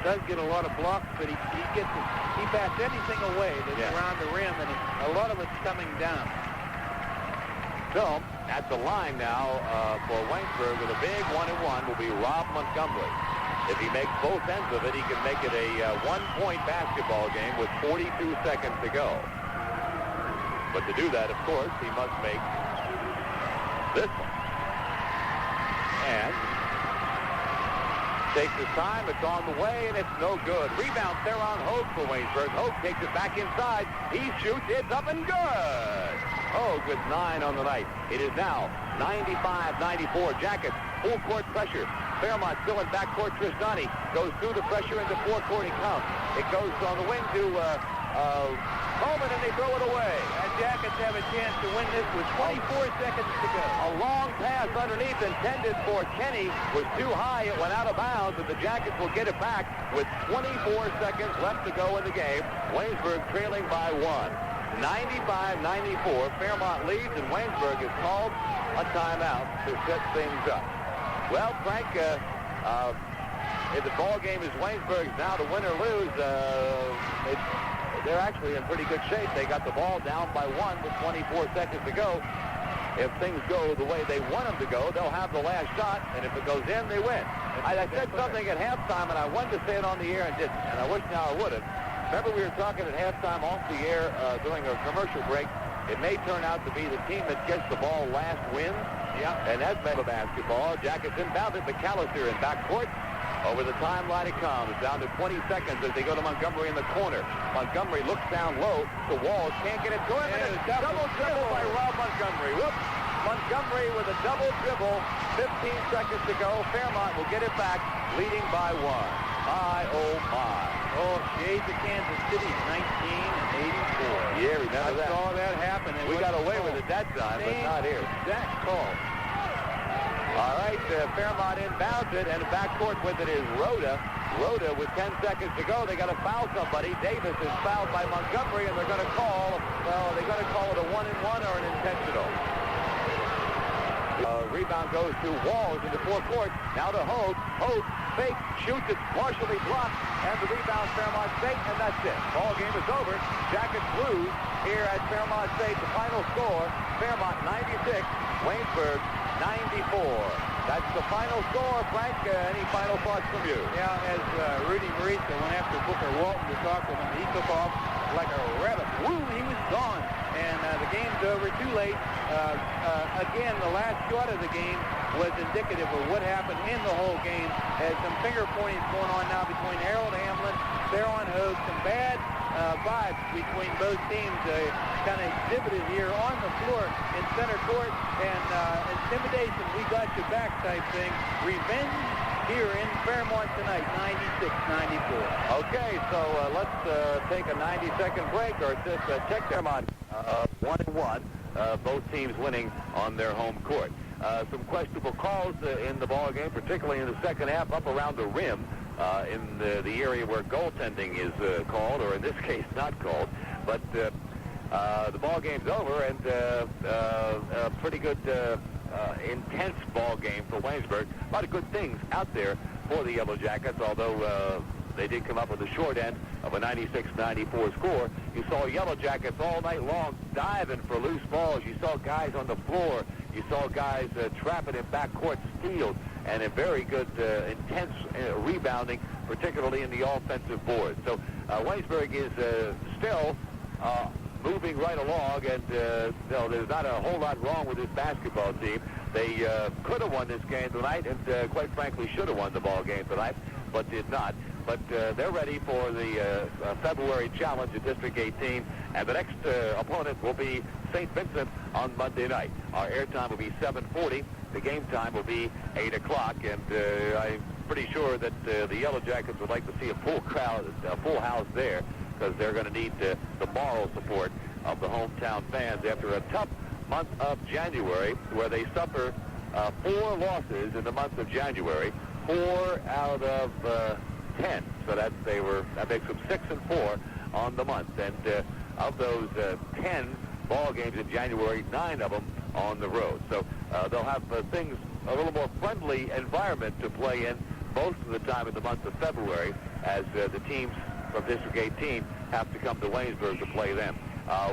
does get a lot of blocks, but he bats anything away that's around the rim, and a lot of it's coming down. So, at the line now for Waynesburg with a big 1-and-1 will be Rob Montgomery. If he makes both ends of it, he can make it a one-point basketball game with 42 seconds to go. But to do that, of course, he must make this one. And takes his time. It's on the way, and it's no good. Rebound there on Hogue for Waynesburg. Hogue takes it back inside. He shoots. It's up and good. Hogue with 9 on the night. It is now 95-94. Jackets, full court pressure. Fairmont still in backcourt. Tristani goes through the pressure into forecourt. He comes. It goes on the wing to Coleman, and they throw it away. And Jackets have a chance to win this with 24 seconds to go. A long pass underneath intended for Kenny was too high. It went out of bounds, and the Jackets will get it back with 24 seconds left to go in the game. Waynesburg trailing by 1. 95-94. Fairmont leads, and Waynesburg has called a timeout to set things up. Well, Frank, if the ball game is Waynesburg's now to win or lose, they're actually in pretty good shape. They got the ball down by 1 with 24 seconds to go. If things go the way they want them to go, they'll have the last shot, and if it goes in, they win. I said something at halftime, and I wanted to say it on the air and didn't, and I wish now I would have. Remember, we were talking at halftime off the air during a commercial break. It may turn out to be the team that gets the ball last wins. Yeah. And that's mega basketball. Jackets inbound it. McCallister in backcourt. Over the timeline it comes. Down to 20 seconds as they go to Montgomery in the corner. Montgomery looks down low to Walls. Can't get it to him. And a double dribble by Rob Montgomery. Whoops. Montgomery with a double dribble. 15 seconds to go. Fairmont will get it back, leading by 1. My, oh, my. Oh, Shades of Kansas City, 1984. Yeah, remember that. I saw that happen. We got away with it that time, but not here. That call. All right, Fairmont inbounds it, and backcourt with it is Rhoda. Rhoda with 10 seconds to go. They got to foul somebody. Davis is fouled by Montgomery, and they're going to call, it a 1-and-1 or an intentional. Rebound goes to Walls into forecourt. Now to Hogue. Hogue fake, shoots it, partially blocked, and the rebound Fairmont State, and that's it. Ball game is over. Jackets lose here at Fairmont State. The final score, Fairmont 96, Waynesburg 94. That's the final score. Frank, any final thoughts from you? Yeah, as Rudy Marisa went after Booker Walton to talk to him, he took off like a rabbit. Woo, he was gone. And the game's over, too late. Again, the last shot of the game was indicative of what happened in the whole game. As some finger pointing going on now between Harold Hamlin, Fairmont Hogue, some bad vibes between both teams kind of exhibited here on the floor in center court, and intimidation, we got you back type thing. Revenge here in Fairmont tonight, 96-94. Okay, so let's take a 90-second break, or just check Fairmont 1-1. Both teams winning on their home court. Some questionable calls in the ball game, particularly in the second half, up around the rim in the area where goaltending is called, or in this case not called. But the ball game's over, and a pretty good intense ball game for Waynesburg. A lot of good things out there for the Yellow Jackets, although they did come up with the short end of a 96-94 score. You saw Yellow Jackets all night long diving for loose balls. You saw guys on the floor. You saw guys trapping in backcourt steals, and a very good intense rebounding, particularly in the offensive board. So Waynesburg is still moving right along, and there's not a whole lot wrong with this basketball team. They could have won this game tonight, and quite frankly should have won the ball game tonight, but did not. But they're ready for the February challenge at District 18, and the next opponent will be St. Vincent on Monday night. Our airtime will be 7:40. The game time will be 8 o'clock, and I'm pretty sure that the Yellow Jackets would like to see a full crowd, a full house there, because they're going to need the moral support of the hometown fans after a tough month of January, where they suffer 4 losses in the month of January, 4 out of 10. So that makes them 6-4 on the month. And of those 10 ball games in January, 9 of them on the road. So they'll have things a little more friendly environment to play in most of the time in the month of February, as the teams from District 18 have to come to Waynesburg to play them.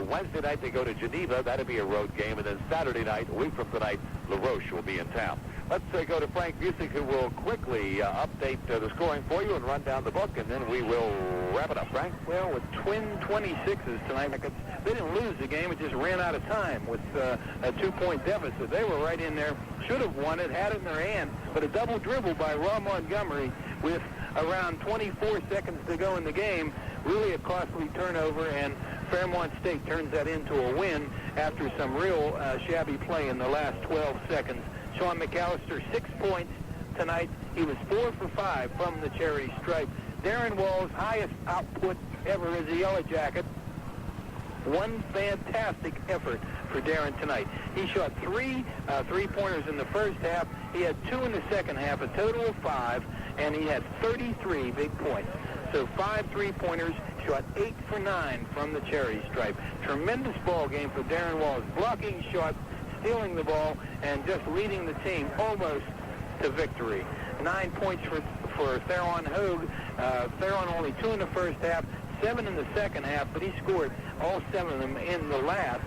Wednesday night they go to Geneva. That'll be a road game. And then Saturday night, a week from tonight, LaRoche will be in town. Let's go to Frank Busick, who will quickly update the scoring for you and run down the book, and then we will wrap it up. Frank? Well, with twin 26s tonight, they didn't lose the game. It just ran out of time with a 2-point deficit. They were right in there, should have won it, had it in their hand, but a double dribble by Rob Montgomery with around 24 seconds to go in the game, really a costly turnover, and Fairmont State turns that into a win after some real shabby play in the last 12 seconds. Sean McCallister, 6 points tonight. He was 4 for 5 from the charity stripe. Darren Wall's highest output ever as a Yellow Jacket. One fantastic effort for Darren tonight. He shot 3 three-pointers in the first half. He had 2 in the second half, a total of 5, and he had 33 big points. So 5 three-pointers, shot 8 for 9 from the charity stripe. Tremendous ball game for Darren Wall's blocking shots, stealing the ball, and just leading the team almost to victory. 9 points for Theron Hogue. Theron only 2 in the first half, 7 in the second half, but he scored all 7 of them in the last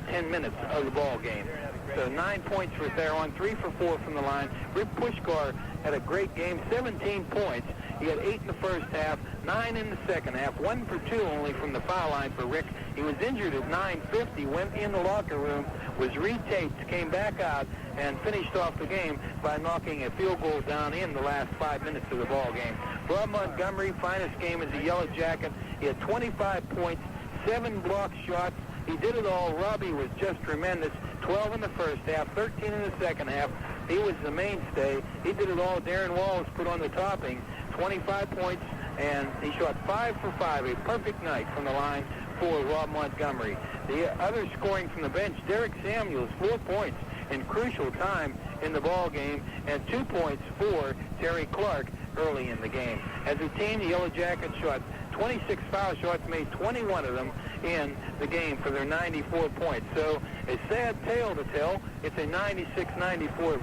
10 minutes of the ball game. So 9 points for Theron, 3 for 4 from the line. Rick Puskar had a great game, 17 points. He had 8 in the first half, 9 in the second half, 1 for 2 only from the foul line for Rick. He was injured at 9:50, went in the locker room, was retaped, came back out, and finished off the game by knocking a field goal down in the last 5 minutes of the ball game. Rob Montgomery, finest game as a Yellow Jacket. He had 25 points, 7 block shots. He did it all. Robbie was just tremendous. 12 in the first half, 13 in the second half. He was the mainstay. He did it all. Darren Wall was put on the topping. 25 points, and he shot 5 for 5. A perfect night from the line for Rob Montgomery. The other scoring from the bench, Derek Samuels, 4 points in crucial time in the ball game, and 2 points for Terry Clark early in the game. As a team, the Yellow Jackets shot 26 foul shots, made 21 of them in the game for their 94 points. So a sad tale to tell. It's a 96-94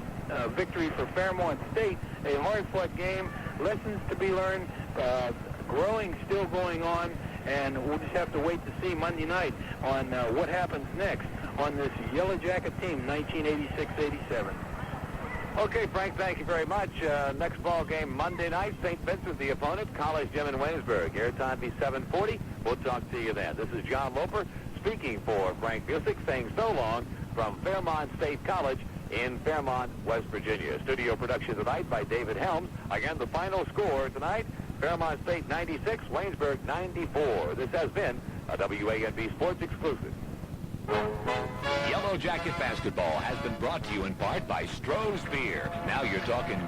victory for Fairmont State. A hard-fought game, lessons to be learned, growing still going on, and we'll just have to wait to see Monday night on what happens next on this Yellow Jacket team, 1986-87. Okay, Frank, thank you very much. Next ball game Monday night, St. Vincent, the opponent, College Gym in Waynesburg. Airtime be 7:40. We'll talk to you then. This is John Loper speaking for Frank Busick, saying so long from Fairmont State College in Fairmont, West Virginia. Studio production tonight by David Helms. Again, the final score tonight, Fairmont State 96, Waynesburg 94. This has been a WANB Sports exclusive. Yellow Jacket basketball has been brought to you in part by Stroh's Beer. Now you're talking